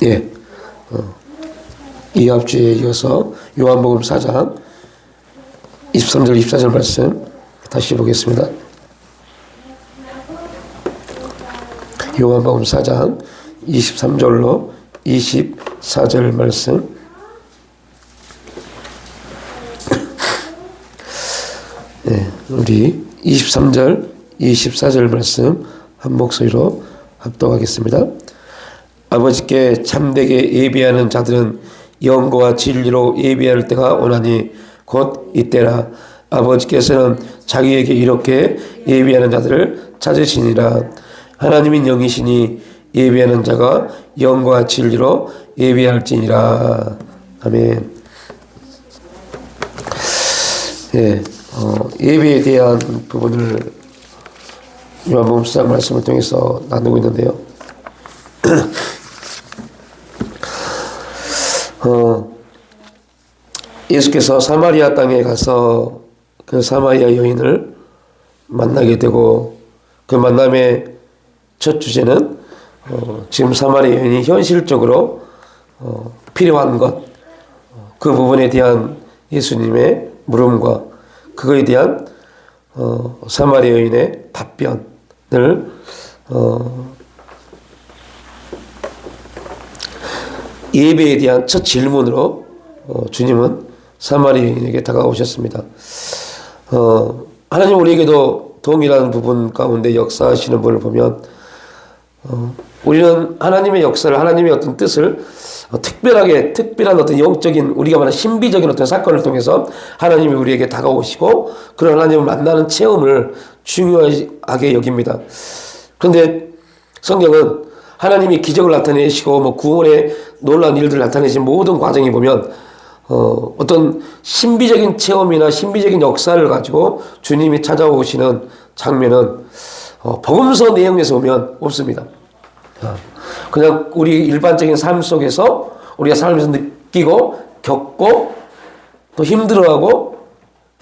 예, 이 앞주에 이어서 요한복음 4장 23절 24절 말씀 다시 보겠습니다. 요한복음 4장 23절로 24절 말씀. 네, 우리 23절 24절 말씀 한 목소리로 합독하겠습니다. 아버지께 참되게 예비하는 자들은 영과 진리로 예비할 때가 오나니 곧 이때라. 아버지께서는 자기에게 이렇게 예비하는 자들을 찾으시니라. 하나님은 영이시니 예비하는 자가 영과 진리로 예비할지니라. 아멘. 예, 예배에 대한 부분을 요한복음 4장 말씀을 통해서 나누고 있는데요. 예수께서 사마리아 땅에 가서 그 사마리아 여인을 만나게 되고, 그 만남의 첫 주제는 지금 사마리아 여인이 현실적으로 필요한 것, 그 부분에 대한 예수님의 물음과 그거에 대한 사마리아 여인의 답변을 예배에 대한 첫 질문으로 주님은 사마리아 여인에게 다가오셨습니다. 하나님 우리에게도 동일한 부분 가운데 역사하시는 분을 보면 우리는 하나님의 역사를, 하나님의 어떤 뜻을 특별한 어떤 영적인, 우리가 말하는 신비적인 어떤 사건을 통해서 하나님이 우리에게 다가오시고 그런 하나님을 만나는 체험을 중요하게 여깁니다. 그런데 성경은 하나님이 기적을 나타내시고 뭐 구원의 놀라운 일들을 나타내신 모든 과정에 보면 어떤 신비적인 체험이나 신비적인 역사를 가지고 주님이 찾아오시는 장면은 복음서 내용에서 보면 없습니다. 그냥 우리 일반적인 삶 속에서 우리가 살면서 느끼고 겪고 또 힘들어하고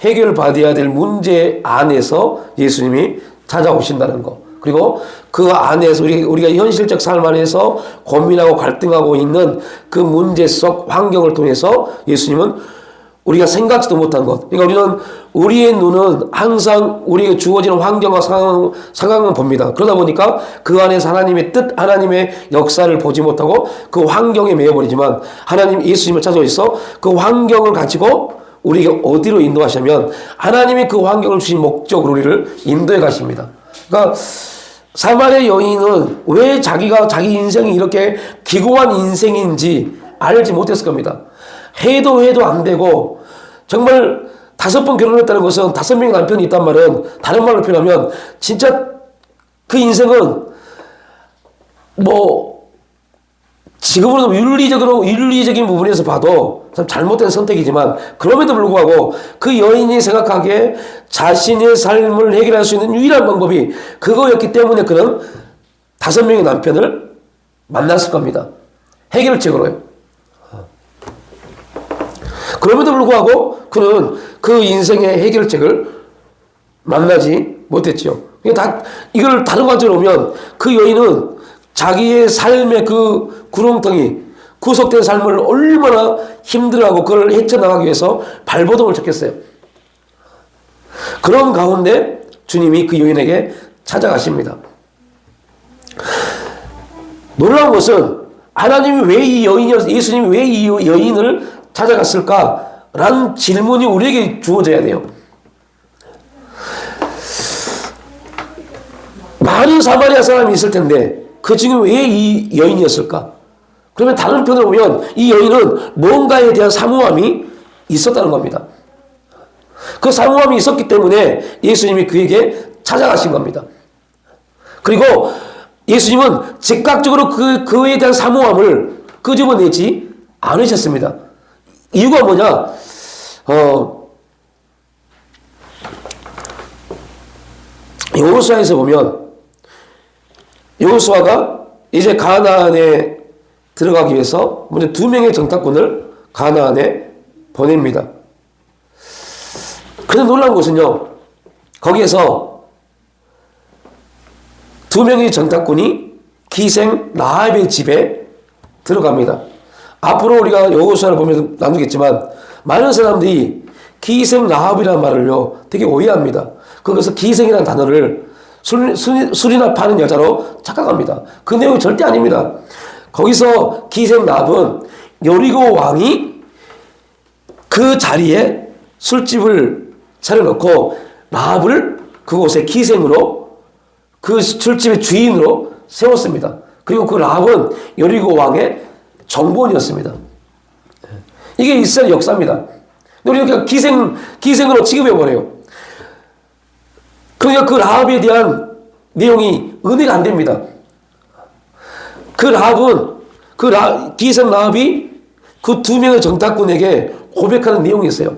해결받아야 될 문제 안에서 예수님이 찾아오신다는 거, 그리고 그 안에서 우리가 현실적 삶 안에서 고민하고 갈등하고 있는 그 문제 속 환경을 통해서 예수님은 우리가 생각지도 못한 것, 그러니까 우리의 눈은 항상 우리에게 주어지는 환경과 상황을 봅니다. 그러다 보니까 그 안에서 하나님의 뜻, 하나님의 역사를 보지 못하고 그 환경에 매여버리지만, 하나님 예수님을 찾아오셔서 그 환경을 가지고 우리에게 어디로 인도하시냐면 하나님이 그 환경을 주신 목적으로 우리를 인도해 가십니다. 그러니까 사마리아 여인은 왜 자기 인생이 이렇게 기고한 인생인지 알지 못했을 겁니다. 해도 안 되고, 정말 5번 결혼했다는 것은 5명의 남편이 있단 말은, 다른 말로 표현하면 진짜 그 인생은 뭐 지금으로도 윤리적인 부분에서 봐도 참 잘못된 선택이지만, 그럼에도 불구하고 그 여인이 생각하기에 자신의 삶을 해결할 수 있는 유일한 방법이 그거였기 때문에 그는 5명의 남편을 만났을 겁니다. 해결책으로요. 그럼에도 불구하고 그는 그 인생의 해결책을 만나지 못했죠. 이걸 다른 관점으로 보면 그 여인은 자기의 삶의 그 구렁텅이, 구속된 삶을 얼마나 힘들어하고 그걸 헤쳐나가기 위해서 발버둥을 쳤겠어요. 그런 가운데 주님이 그 여인에게 찾아가십니다. 놀라운 것은 하나님이 왜 이 여인이었어요? 예수님이 왜 이 여인을 찾아갔을까라는 질문이 우리에게 주어져야 돼요. 많은 사마리아 사람이 있을 텐데 그 중에 왜 이 여인이었을까? 그러면 다른 편으로 보면 이 여인은 뭔가에 대한 사모함이 있었다는 겁니다. 그 사모함이 있었기 때문에 예수님이 그에게 찾아가신 겁니다. 그리고 예수님은 즉각적으로 그에 대한 사모함을 끄집어내지 않으셨습니다. 이유가 뭐냐? 여호수아에서 보면 여호수아가 이제 가나안에 들어가기 위해서 먼저 2명의 정탐꾼을 가나안에 보냅니다. 그런데 놀라운 것은요, 거기에서 2명의 정탐꾼이 기생 라합의 집에 들어갑니다. 앞으로 우리가 여호수아를 보면서 나누겠지만 많은 사람들이 기생 라합이라는 말을요 되게 오해합니다. 거기서 기생이라는 단어를 술이나 파는 여자로 착각합니다. 그 내용이 절대 아닙니다. 거기서 기생 라합은 여리고 왕이 그 자리에 술집을 차려놓고 라합을 그곳에 기생으로 그 술집의 주인으로 세웠습니다. 그리고 그 라합은 여리고 왕의 정보원이었습니다. 이게 이스라엘 역사입니다. 우리가 기생으로 취급해버려요. 그러니까 그 라합에 대한 내용이 은혜가 안 됩니다. 그 라합은, 기생 라합이 그 두 명의 정탐꾼에게 고백하는 내용이 있어요.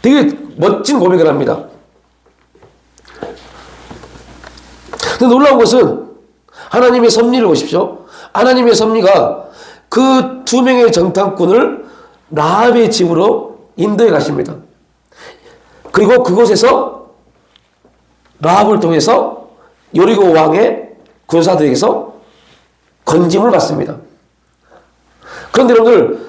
되게 멋진 고백을 합니다. 근데 놀라운 것은 하나님의 섭리를 보십시오. 하나님의 섭리가 그 두 명의 정탐꾼을 라합의 집으로 인도해 가십니다. 그리고 그곳에서 라합을 통해서 여리고 왕의 군사들에게서 건짐을 받습니다. 그런데 여러분들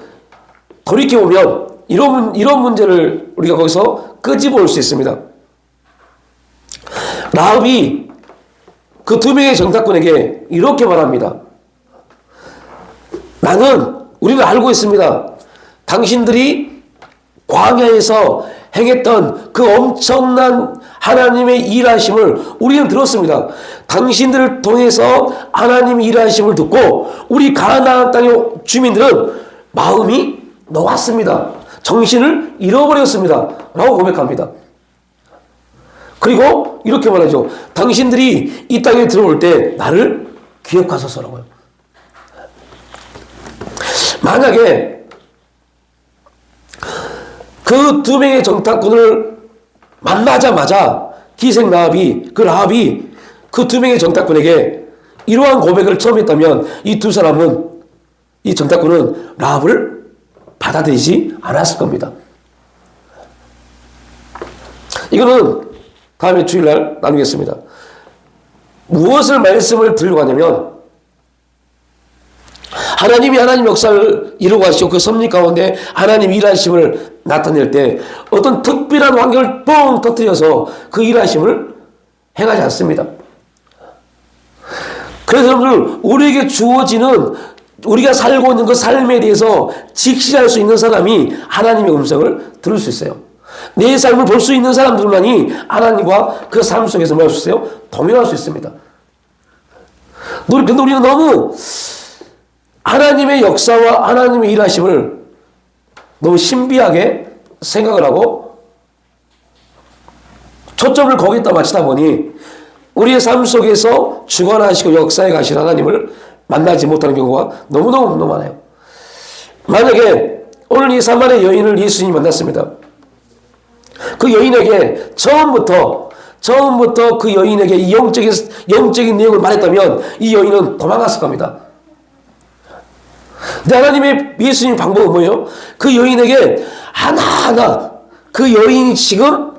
돌이켜보면 이런 문제를 우리가 거기서 끄집어올 수 있습니다. 라합이 그 두 명의 정탐꾼에게 이렇게 말합니다. 우리는 알고 있습니다. 당신들이 광야에서 행했던 그 엄청난 하나님의 일하심을 우리는 들었습니다. 당신들을 통해서 하나님의 일하심을 듣고 우리 가나안 땅의 주민들은 마음이 놓았습니다. 정신을 잃어버렸습니다. 라고 고백합니다. 그리고 이렇게 말하죠. 당신들이 이 땅에 들어올 때 나를 기억하소서라고요. 만약에 그 두 명의 정탐꾼을 만나자마자 기생 라합이 그 두 명의 정탐꾼에게 이러한 고백을 처음 했다면 이 정탐꾼은 라합을 받아들이지 않았을 겁니다. 이거는 다음에 주일날 나누겠습니다. 무엇을 말씀을 드리려고 하냐면 하나님이 하나님 역사를 이루고 하시고 그 섭리 가운데 하나님 일하심을 나타낼 때 어떤 특별한 환경을 뻥 터뜨려서 그 일하심을 행하지 않습니다. 그래서 여러분들 우리에게 주어지는 우리가 살고 있는 그 삶에 대해서 직시할 수 있는 사람이 하나님의 음성을 들을 수 있어요. 내 삶을 볼 수 있는 사람들만이 하나님과 그 삶 속에서 뭐 할 수 있어요? 동행할 수 있습니다. 근데 우리는 너무 하나님의 역사와 하나님의 일하심을 너무 신비하게 생각을 하고 초점을 거기다 맞추다 보니 우리의 삶 속에서 주관하시고 역사에 가신 하나님을 만나지 못하는 경우가 너무너무 많아요. 만약에 오늘 이 사마리아 여인을 예수님이 만났습니다. 그 여인에게 처음부터 그 여인에게 이 영적인 내용을 말했다면 이 여인은 도망갔을 겁니다. 근데 하나님의 예수님 방법은 뭐예요? 그 여인에게 하나하나 그 여인이 지금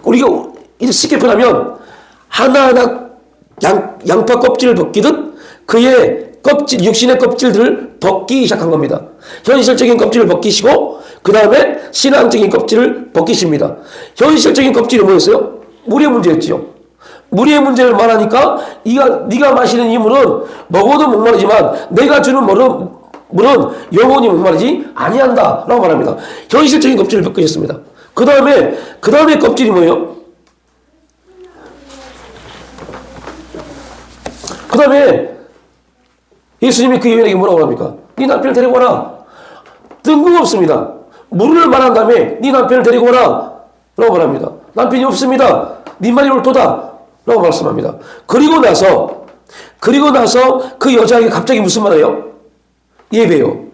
우리가 쉽게 표현하면 하나하나 양파 껍질을 벗기듯 그의 육신의 껍질들을 벗기 시작한 겁니다. 현실적인 껍질을 벗기시고 그 다음에 신앙적인 껍질을 벗기십니다. 현실적인 껍질이 뭐였어요? 물의 문제였죠. 물의 문제를 말하니까 네가 마시는 이 물은 먹어도 목마르지만 내가 주는 물은 영원히 목마르지 아니한다 라고 말합니다. 현실적인 껍질을 벗기셨습니다. 그 다음에 껍질이 뭐예요? 그 다음에 예수님이 그 여인에게 뭐라고 합니까? 네 남편을 데리고 와라. 뜬금없습니다. 물을 말한 다음에 네 남편을 데리고 와라 라고 말합니다. 남편이 없습니다. 네 말이 옳도다 라고 말씀합니다. 그리고 나서 그 여자에게 갑자기 무슨 말이에요? 예배요.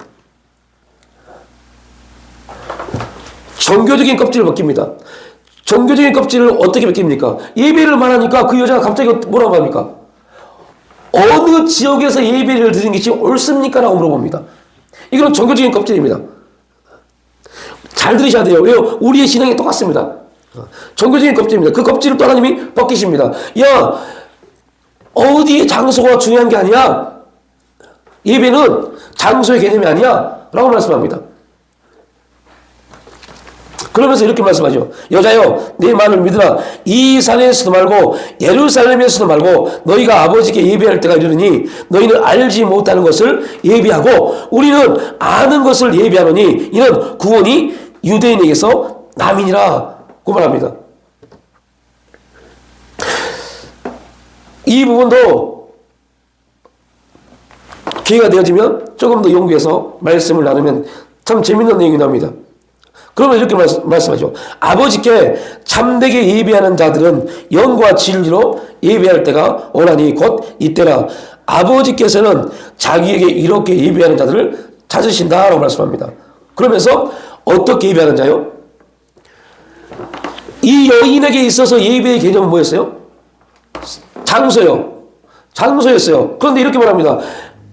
종교적인 껍질을 벗깁니다. 종교적인 껍질을 어떻게 벗깁니까? 예배를 말하니까 그 여자가 갑자기 뭐라고 합니까? 어느 지역에서 예배를 드리는 것이 옳습니까? 라고 물어봅니다. 이건 종교적인 껍질입니다. 잘 들으셔야 돼요. 왜요? 우리의 신앙이 똑같습니다. 종교적인 껍질입니다. 그 껍질을 또 하나님이 벗기십니다. 어디의 장소가 중요한 게 아니야. 예배는 장소의 개념이 아니야 라고 말씀합니다. 그러면서 이렇게 말씀하죠. 여자여 내 말을 믿으라. 이 산에서도 말고 예루살렘에서도 말고 너희가 아버지께 예배할 때가 이르니 너희는 알지 못하는 것을 예배하고 우리는 아는 것을 예배하노니 이는 구원이 유대인에게서 남이니라고 말합니다. 이 부분도 기회가 되어지면 조금 더 연구해서 말씀을 나누면 참 재밌는 내용이 나옵니다. 그러면 이렇게 말씀하죠. 아버지께 참되게 예배하는 자들은 영과 진리로 예배할 때가 오나니 곧 이때라. 아버지께서는 자기에게 이렇게 예배하는 자들을 찾으신다라고 말씀합니다. 그러면서 어떻게 예배하는 자요? 이 여인에게 있어서 예배의 개념은 뭐였어요? 장소요. 장소였어요. 그런데 이렇게 말합니다.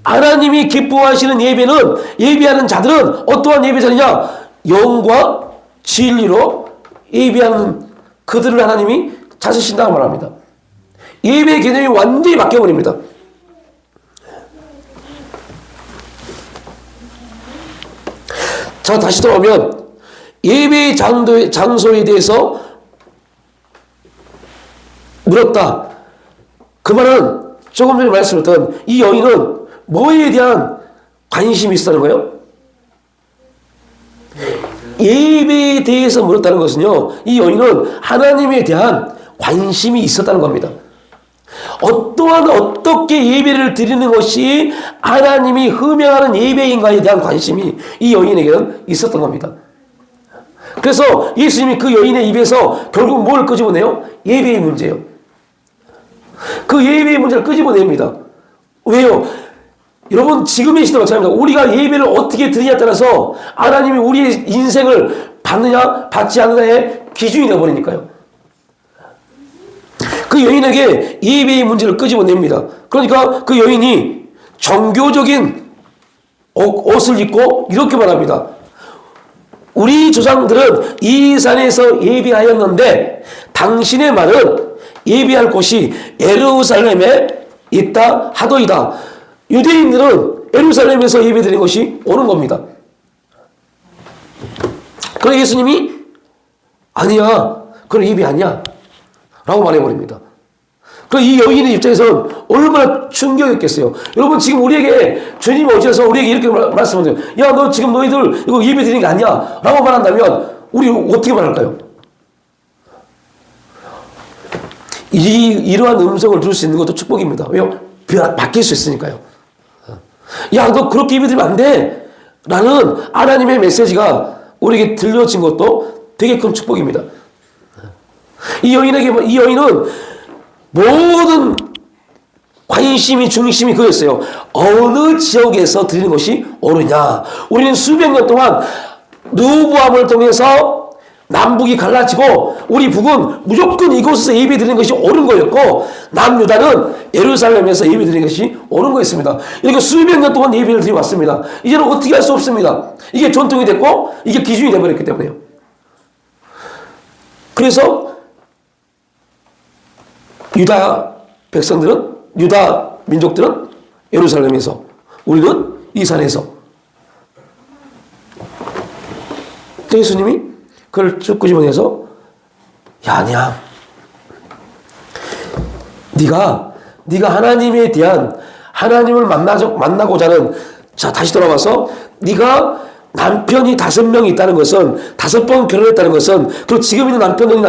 하나님이 기뻐하시는 예배는 예배하는 자들은 어떠한 예배자냐? 영과 진리로 예배하는 그들을 하나님이 찾으신다고 말합니다. 예배의 개념이 완전히 바뀌어버립니다. 자, 다시 돌아오면 예배의 장소에 대해서 물었다. 그 말은 조금 전에 말씀드렸던 이 여인은 뭐에 대한 관심이 있었다는 거예요? 예배에 대해서 물었다는 것은요, 이 여인은 하나님에 대한 관심이 있었다는 겁니다. 어떻게 예배를 드리는 것이 하나님이 흠양하는 예배인가에 대한 관심이 이 여인에게는 있었던 겁니다. 그래서 예수님이 그 여인의 입에서 결국 뭘 끄집어내요? 예배의 문제예요. 그 예배의 문제를 끄집어냅니다. 왜요? 여러분, 지금의 시대가 마찬가지입니다. 우리가 예배를 어떻게 드리냐에 따라서 하나님이 우리의 인생을 받느냐 받지 않느냐의 기준이 되어버리니까요. 그 여인에게 예배의 문제를 끄집어냅니다. 그러니까 그 여인이 종교적인 옷을 입고 이렇게 말합니다. 우리 조상들은 이 산에서 예배하였는데 당신의 말은 예배할 곳이 예루살렘에 있다 하더이다. 유대인들은 예루살렘에서 예배드리는 것이 옳은 겁니다. 그러나 예수님이 아니야, 그런 예배 아니야 라고 말해버립니다. 이 여인의 입장에서는 얼마나 충격이었겠어요. 여러분, 지금 우리에게 주님이 오셔서 우리에게 이렇게 말씀하세요. 야, 너 지금 너희들 이거 예배 드리는 게 아니야 라고 말한다면 우리 어떻게 말할까요? 이러한 음성을 들을 수 있는 것도 축복입니다. 왜요? 바뀔 수 있으니까요. 야, 너 그렇게 예배 드리면 안 돼 라는 하나님의 메시지가 우리에게 들려진 것도 되게 큰 축복입니다. 이 여인은 모든 관심이 중심이 그였어요. 어느 지역에서 드리는 것이 옳으냐. 우리는 수백 년 동안 누부함을 통해서 남북이 갈라지고 우리 북은 무조건 이곳에서 예배 드리는 것이 옳은 거였고 남유다는 예루살렘에서 예배 드리는 것이 옳은 거였습니다. 이렇게 수백 년 동안 예배를 드려왔습니다. 이제는 어떻게 할 수 없습니다. 이게 전통이 됐고 이게 기준이 되어버렸기 때문에요. 그래서 유다 백성들은, 유다 민족들은 예루살렘에서, 우리는 이 산에서. 예수님이 그걸 쭉 끄집어내서, 야, 아니야. 네가 하나님에 대한, 하나님을 만나고자 하는, 자, 다시 돌아와서 네가 남편이 5명이 있다는 것은, 5번 결혼했다는 것은, 그리고 지금 있는 남편이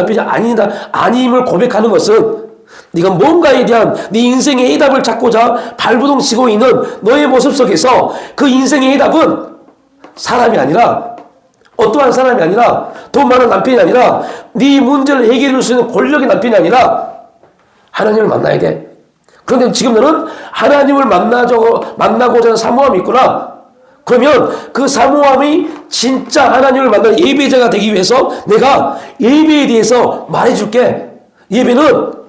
아님을 고백하는 것은 네가 뭔가에 대한 네 인생의 해답을 찾고자 발부동 치고 있는 너의 모습 속에서 그 인생의 해답은 사람이 아니라, 어떠한 사람이 아니라, 돈 많은 남편이 아니라, 네 문제를 해결할 수 있는 권력의 남편이 아니라 하나님을 만나야 돼. 그런데 지금 너는 하나님을 만나고자 하는 사모함이 있구나. 그러면 그 사모함이 진짜 하나님을 만나는 예배자가 되기 위해서 내가 예배에 대해서 말해줄게. 예배는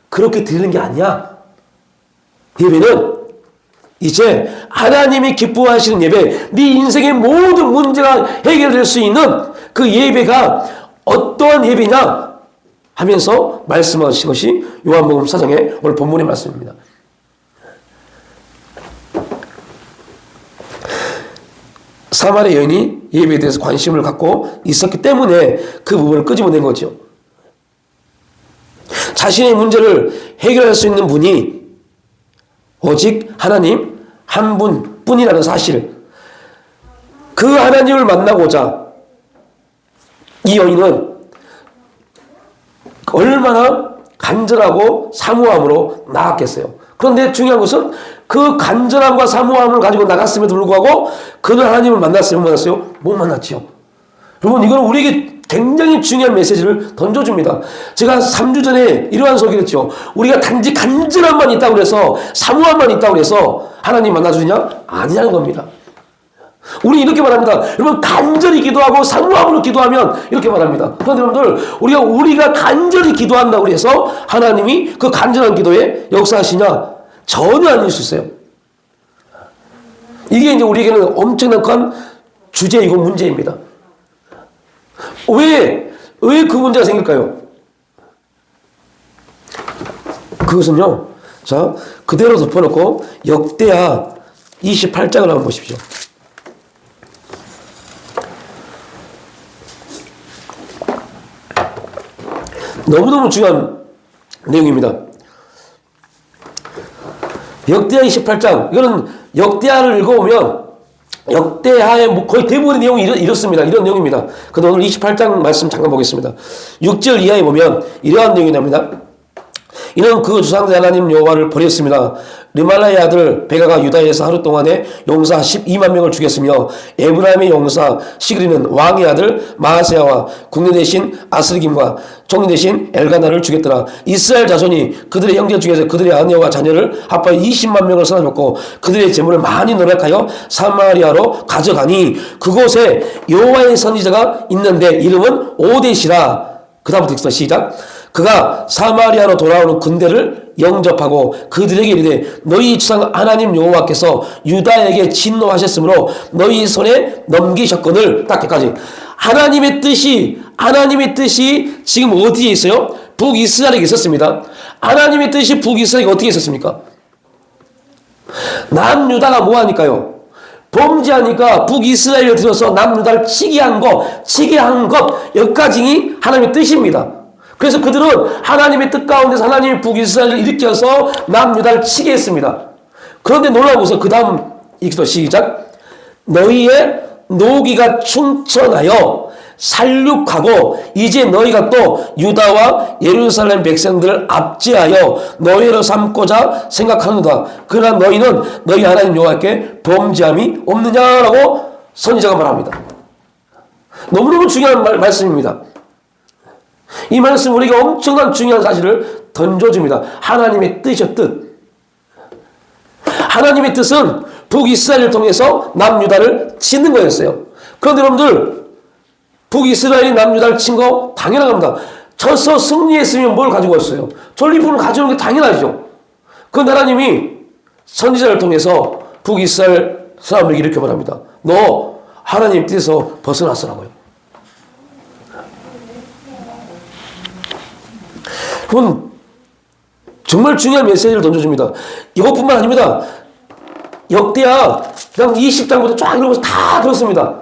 그렇게 드리는 게 아니야. 예배는 이제 하나님이 기뻐하시는 예배, 네 인생의 모든 문제가 해결될 수 있는 그 예배가 어떠한 예배냐 하면서 말씀하신 것이 요한복음 4장의 오늘 본문의 말씀입니다. 사마리아 여인이 예배에 대해서 관심을 갖고 있었기 때문에 그 부분을 끄집어낸 거죠. 자신의 문제를 해결할 수 있는 분이 오직 하나님 한 분뿐이라는 사실, 그 하나님을 만나고자 이 여인은 얼마나 간절하고 사모함으로 나갔겠어요. 그런데 중요한 것은 그 간절함과 사모함을 가지고 나갔음에도 불구하고 그는 하나님을 만났어요? 못 만났어요? 못 만났죠. 여러분, 이건 우리에게 굉장히 중요한 메시지를 던져줍니다. 제가 3주 전에 이러한 소개를 했죠. 우리가 단지 간절함만 있다고 그래서, 사모함만 있다고 그래서 하나님 만나주느냐? 아니라는 겁니다. 우리 이렇게 말합니다. 여러분, 간절히 기도하고 사모함으로 기도하면 이렇게 말합니다. 그런데 여러분들, 우리가 간절히 기도한다고 해서 하나님이 그 간절한 기도에 역사하시냐? 전혀 아닐 수 있어요. 이게 이제 우리에게는 엄청난 큰 주제이고 문제입니다. 왜 그 문제가 생길까요? 그것은요, 자, 그대로 덮어놓고 역대하 28장을 한번 보십시오. 너무너무 중요한 내용입니다. 역대하 28장, 이거는 역대하를 읽어보면 역대하의 거의 대부분의 내용이 이렇습니다. 이런 내용입니다. 그런데 오늘 28장 말씀 잠깐 보겠습니다. 6절 이하에 보면 이러한 내용이 나옵니다. 이는 그 주상대 하나님 여호와를 버렸습니다. 르말라의 아들 베가가 유다에서 하루 동안에 용사 12만 명을 죽였으며 에브라임의 용사 시그리는 왕의 아들 마하세야와 국내 대신 아스르김과 총리 대신 엘가나를 죽였더라. 이스라엘 자손이 그들의 형제 중에서 그들의 아내와 자녀를 합하여 20만 명을 쏟아줬고 그들의 재물을 많이 노력하여 사마리아로 가져가니 그곳에 여호와의 선지자가 있는데 이름은 오뎃이라. 그 다음부터 시작. 그가 사마리아로 돌아오는 군대를 영접하고 그들에게 이르되 너희 주상 하나님 여호와께서 유다에게 진노하셨으므로 너희 손에 넘기셨거늘. 딱 여기까지. 하나님의 뜻이 지금 어디에 있어요? 북이스라엘에 있었습니다. 하나님의 뜻이 북이스라엘에 어떻게 있었습니까? 남유다가 뭐하니까요? 범죄하니까 북이스라엘을 들어서 남유다를 치게 한 것, 여기까지 하나님의 뜻입니다. 그래서 그들은 하나님의 뜻 가운데서 하나님이 북이스라엘을 일으켜서 남유다를 치게 했습니다. 그런데 놀라운 것은 그 다음 읽기도 시작. 너희의 노기가 충천하여 살육하고 이제 너희가 또 유다와 예루살렘 백성들을 압제하여 노예로 삼고자 생각하는다. 그러나 너희는 너희 하나님 여호와께 범죄함이 없느냐라고 선지자가 말합니다. 너무너무 중요한 말씀입니다. 이 말씀 우리가 엄청난 중요한 사실을 던져줍니다. 하나님의 뜻이요, 뜻. 하나님의 뜻은 북이스라엘을 통해서 남유다를 치는 거였어요. 그런데 여러분들, 북이스라엘이 남유다를 친 거 당연한 겁니다. 쳐서 승리했으면 뭘 가지고 왔어요? 전리품을 가져오는 게 당연하죠. 그런데 하나님이 선지자를 통해서 북이스라엘 사람에게 이렇게 말합니다. 너 하나님 뜻에서 벗어났으라고요. 그건 정말 중요한 메시지를 던져줍니다. 이것뿐만 아닙니다. 역대하 그냥 20장부터 쫙 읽으면서 다 들었습니다.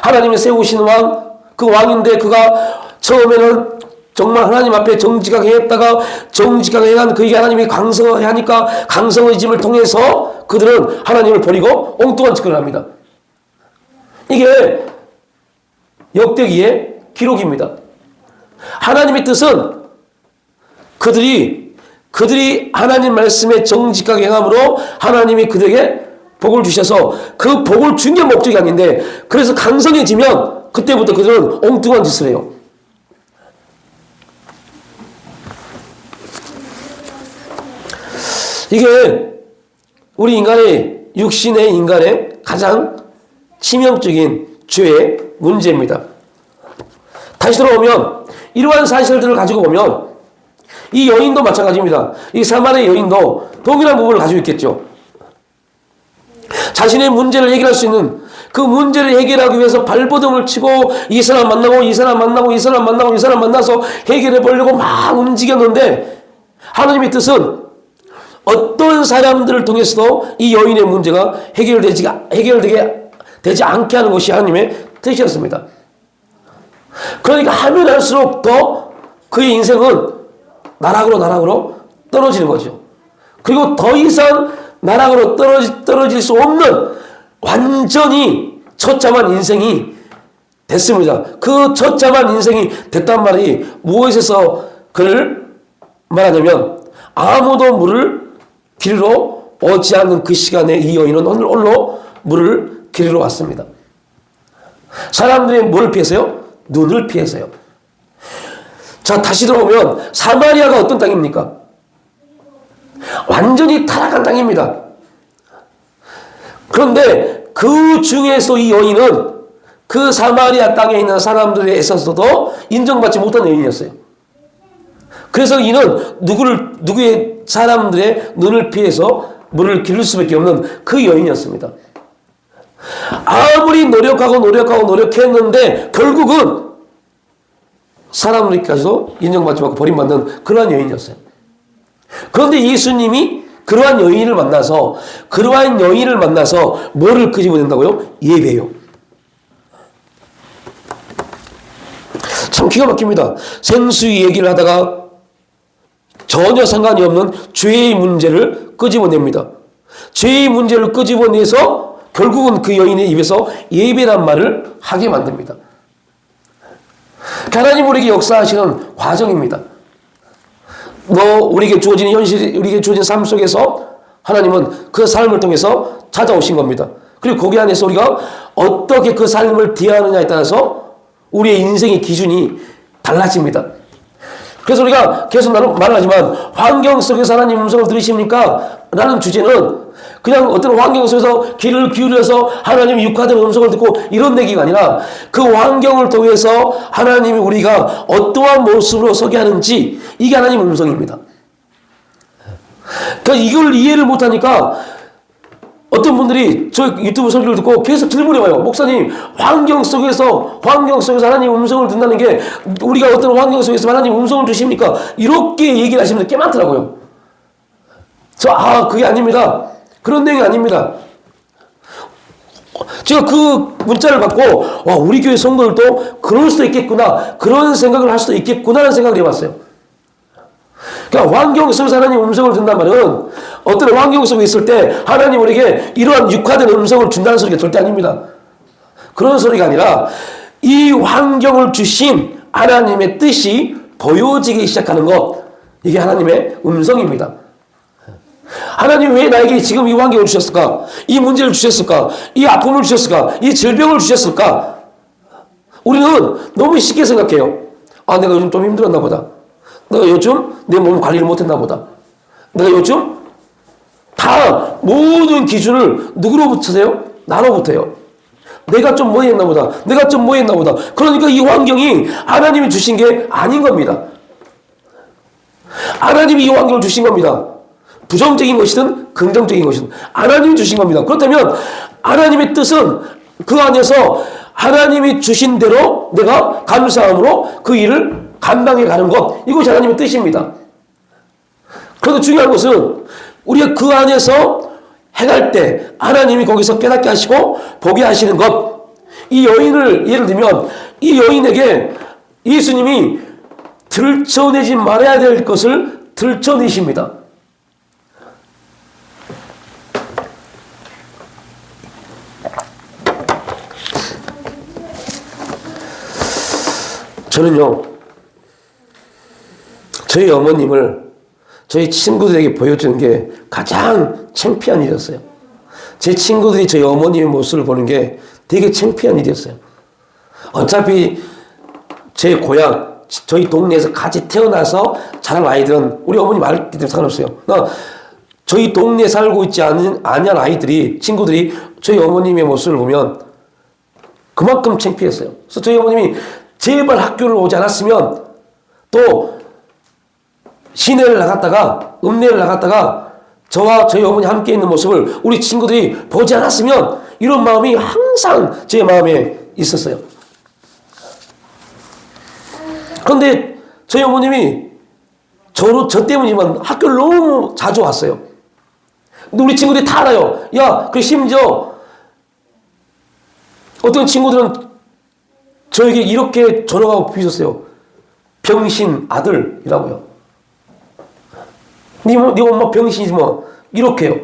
하나님이 세우신 왕, 그 왕인데 그가 처음에는 정말 하나님 앞에 정직하게 했다가 정직하게 한 그에게 하나님이 강성하니까 강성의 짐을 통해서 그들은 하나님을 버리고 엉뚱한 짓을 합니다. 이게 역대기의 기록입니다. 하나님의 뜻은 그들이 하나님 말씀에 정직하게 행함으로 하나님이 그들에게 복을 주셔서 그 복을 준 게 목적이 아닌데 그래서 강성해지면 그때부터 그들은 엉뚱한 짓을 해요. 이게 우리 인간의 육신의 인간의 가장 치명적인 죄의 문제입니다. 다시 돌아오면 이러한 사실들을 가지고 보면 이 여인도 마찬가지입니다. 이 사마리아 여인도 동일한 부분을 가지고 있겠죠. 자신의 문제를 해결할 수 있는 그 문제를 해결하기 위해서 발버둥을 치고 이 사람 만나고 이 사람 만나고 이 사람 만나고 이 사람 만나서 해결해 보려고 막 움직였는데 하나님의 뜻은 어떤 사람들을 통해서도 이 여인의 문제가 해결되게 되지 않게 하는 것이 하나님의 뜻이었습니다. 그러니까 하면 할수록 더 그의 인생은 나락으로 떨어지는 거죠. 그리고 더 이상 나락으로 떨어질 수 없는 완전히 처참한 인생이 됐습니다. 그 처참한 인생이 됐단 말이 무엇에서 그를 말하냐면 아무도 물을 기르러 오지 않는 그 시간에 이 여인은 홀로 물을 기르러 왔습니다. 사람들이 뭘 피해서요? 눈을 피해서요. 자, 다시 들어보면 사마리아가 어떤 땅입니까? 완전히 타락한 땅입니다. 그런데 그 중에서 이 여인은 그 사마리아 땅에 있는 사람들에 있어서도 인정받지 못한 여인이었어요. 그래서 이는 누구의 사람들의 눈을 피해서 물을 기를 수밖에 없는 그 여인이었습니다. 아무리 노력했는데 결국은 사람들까지도 인정받지 않고 버림받는 그러한 여인이었어요. 그런데 예수님이 그러한 여인을 만나서 뭐를 끄집어낸다고요? 예배요. 참 기가 막힙니다. 생수의 얘기를 하다가 전혀 상관이 없는 죄의 문제를 끄집어냅니다. 죄의 문제를 끄집어내서 결국은 그 여인의 입에서 예배란 말을 하게 만듭니다. 하나님 우리에게 역사하시는 과정입니다. 우리에게 주어진 현실, 우리에게 주어진 삶 속에서 하나님은 그 삶을 통해서 찾아오신 겁니다. 그리고 거기 안에서 우리가 어떻게 그 삶을 대하느냐에 따라서 우리의 인생의 기준이 달라집니다. 그래서 우리가 계속 말하지만 환경 속에서 하나님 음성을 들으십니까? 라는 주제는 그냥 어떤 환경 속에서 귀를 기울여서 하나님의 육화된 음성을 듣고 이런 얘기가 아니라 그 환경을 통해서 하나님이 우리가 어떠한 모습으로 서게 하는지 이게 하나님의 음성입니다. 그러니까 이걸 이해를 못하니까 어떤 분들이 저 유튜브 설교를 듣고 계속 질문해봐요. 목사님, 환경 속에서 하나님 음성을 듣는다는 게 우리가 어떤 환경 속에서 하나님 음성을 주십니까? 이렇게 얘기를 하시는 분들 꽤 많더라고요. 그게 아닙니다. 그런 내용이 아닙니다. 제가 그 문자를 받고 우리 교회 성도들도 그럴 수도 있겠구나, 그런 생각을 할 수도 있겠구나라는 생각을 해봤어요. 그러니까 환경 속에서 하나님 음성을 듣는단 말은 어떤 환경 속에 있을 때 하나님 우리에게 이러한 육화된 음성을 준다는 소리가 절대 아닙니다. 그런 소리가 아니라 이 환경을 주신 하나님의 뜻이 보여지기 시작하는 것, 이게 하나님의 음성입니다. 하나님 왜 나에게 지금 이 환경을 주셨을까? 이 문제를 주셨을까? 이 아픔을 주셨을까? 이 질병을 주셨을까? 우리는 너무 쉽게 생각해요. 내가 요즘 좀 힘들었나 보다. 내가 요즘 내 몸 관리를 못했나 보다. 내가 요즘 다 모든 기준을 누구로부터세요? 나로부터요. 내가 좀 뭐 했나 보다. 그러니까 이 환경이 하나님이 주신 게 아닌 겁니다. 하나님이 이 환경을 주신 겁니다. 부정적인 것이든 긍정적인 것이든 하나님이 주신 겁니다. 그렇다면 하나님의 뜻은 그 안에서 하나님이 주신 대로 내가 감사함으로 그 일을 감당해 가는 것, 이것이 하나님의 뜻입니다. 그런데 중요한 것은 우리가 그 안에서 행할 때 하나님이 거기서 깨닫게 하시고 보게 하시는 것. 이 여인을 예를 들면 이 여인에게 예수님이 들춰내지 말아야 될 것을 들춰내십니다. 저는요, 저희 어머님을 저희 친구들에게 보여주는 게 가장 창피한 일이었어요. 제 친구들이 저희 어머님의 모습을 보는 게 되게 창피한 일이었어요. 어차피 제 고향, 저희 동네에서 같이 태어나서 자란 아이들은 우리 어머니 말기 때문에 상관없어요. 저희 동네에 살고 있지 않은 아이들이, 친구들이 저희 어머님의 모습을 보면 그만큼 창피했어요. 그래서 저희 어머님이 제발 학교를 오지 않았으면 또 시내를 나갔다가 읍내를 나갔다가 저와 저희 어머니 함께 있는 모습을 우리 친구들이 보지 않았으면 이런 마음이 항상 제 마음에 있었어요. 그런데 저희 어머님이 저 때문이지만 학교를 너무 자주 왔어요. 근데 우리 친구들이 다 알아요. 야, 그 심지어 어떤 친구들은 저에게 이렇게 전화하고 비웃었어요. 병신 아들이라고요. 네 엄마 병신이지 뭐. 이렇게요.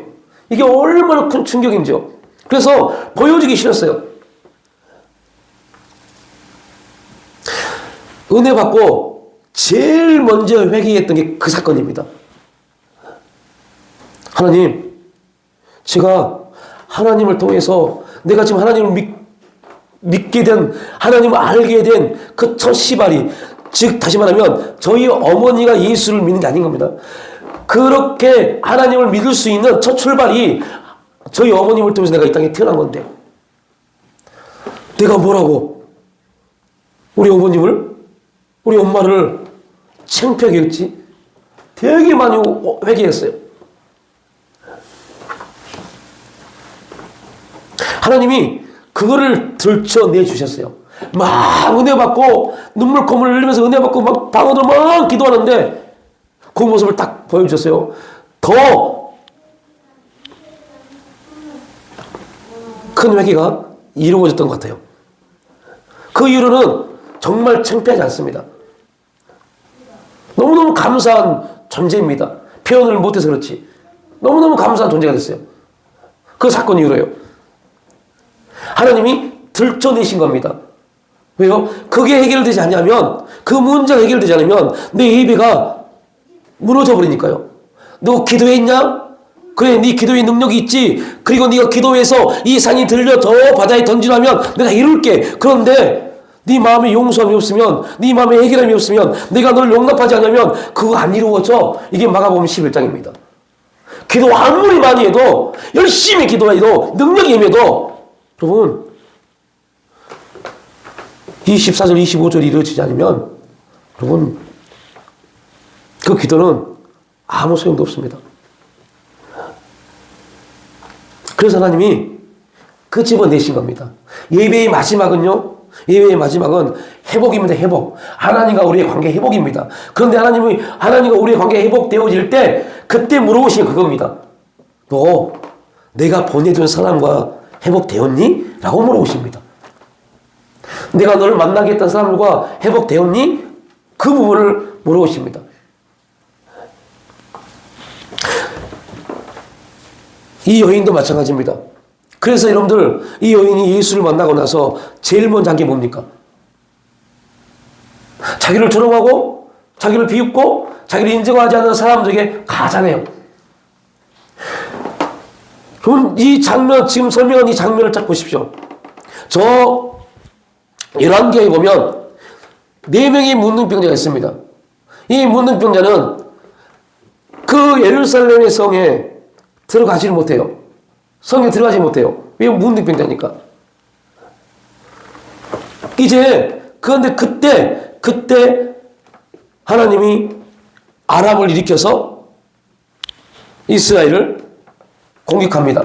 이게 얼마나 큰 충격인지요. 그래서 보여주기 싫었어요. 은혜 받고 제일 먼저 회개했던 게 그 사건입니다. 하나님, 제가 하나님을 통해서 내가 지금 하나님을 믿게 된, 하나님을 알게 된 그 첫 시발이, 즉 다시 말하면 저희 어머니가 예수를 믿는 게 아닌 겁니다. 그렇게 하나님을 믿을 수 있는 첫 출발이 저희 어머님을 통해서 내가 이 땅에 태어난 건데, 내가 뭐라고 우리 어머님을, 우리 엄마를 창피하게 했지? 되게 많이 회개했어요. 하나님이 그거를 들춰내 주셨어요. 막 은혜 받고 눈물콧물 흘리면서 은혜 받고 막 방언으로 막 기도하는데 그 모습을 딱 보여주셨어요. 더 큰 회개가 이루어졌던 것 같아요. 그 이유로는 정말 창피하지 않습니다. 너무너무 감사한 존재입니다. 표현을 못해서 그렇지 너무너무 감사한 존재가 됐어요. 그 사건 이후로요. 하나님이 들춰내신 겁니다. 왜요? 그게 해결되지 않으면, 그 문제가 해결되지 않으면 내 예배가 무너져 버리니까요. 너 기도했냐? 그래, 네 기도의 능력이 있지. 그리고 네가 기도해서 이 산이 들려 저 바다에 던지라면 내가 이룰게. 그런데 네 마음에 용서함이 없으면, 네 마음에 해결함이 없으면, 내가 너를 용납하지 않으면 그거 안 이루어져. 이게 마가복음 11장입니다. 기도 아무리 많이 해도, 열심히 기도해도, 능력이 임해도, 여러분 24절 25절이 이루어지지 않으면 여러분 그 기도는 아무 소용도 없습니다. 그래서 하나님이 그 집어내신 겁니다. 예배의 마지막은요, 예배의 마지막은 회복입니다. 회복. 하나님과 우리의 관계 회복입니다. 그런데 하나님과 우리의 관계 회복되어질 때 그때 물어보신 게 그겁니다. 너 내가 보내준 사람과 회복되었니? 라고 물어보십니다. 내가 너를 만나게 했던 사람들과 회복되었니? 그 부분을 물어보십니다. 이 여인도 마찬가지입니다. 그래서 여러분들, 이 여인이 예수를 만나고 나서 제일 먼저 한 게 뭡니까? 자기를 조롱하고 자기를 비웃고 자기를 인정하지 않는 사람들에게 가잖아요. 그럼 이 장면, 지금 설명한 이 장면을 딱 보십시오. 저 열왕기하에 보면 4명의 문둥병자가 있습니다. 이 문둥병자는 그 예루살렘의 성에 들어가지를 못해요. 성에 들어가지 못해요. 왜? 문둥병자니까. 그런데 그때 하나님이 아람을 일으켜서 이스라엘을 공격합니다.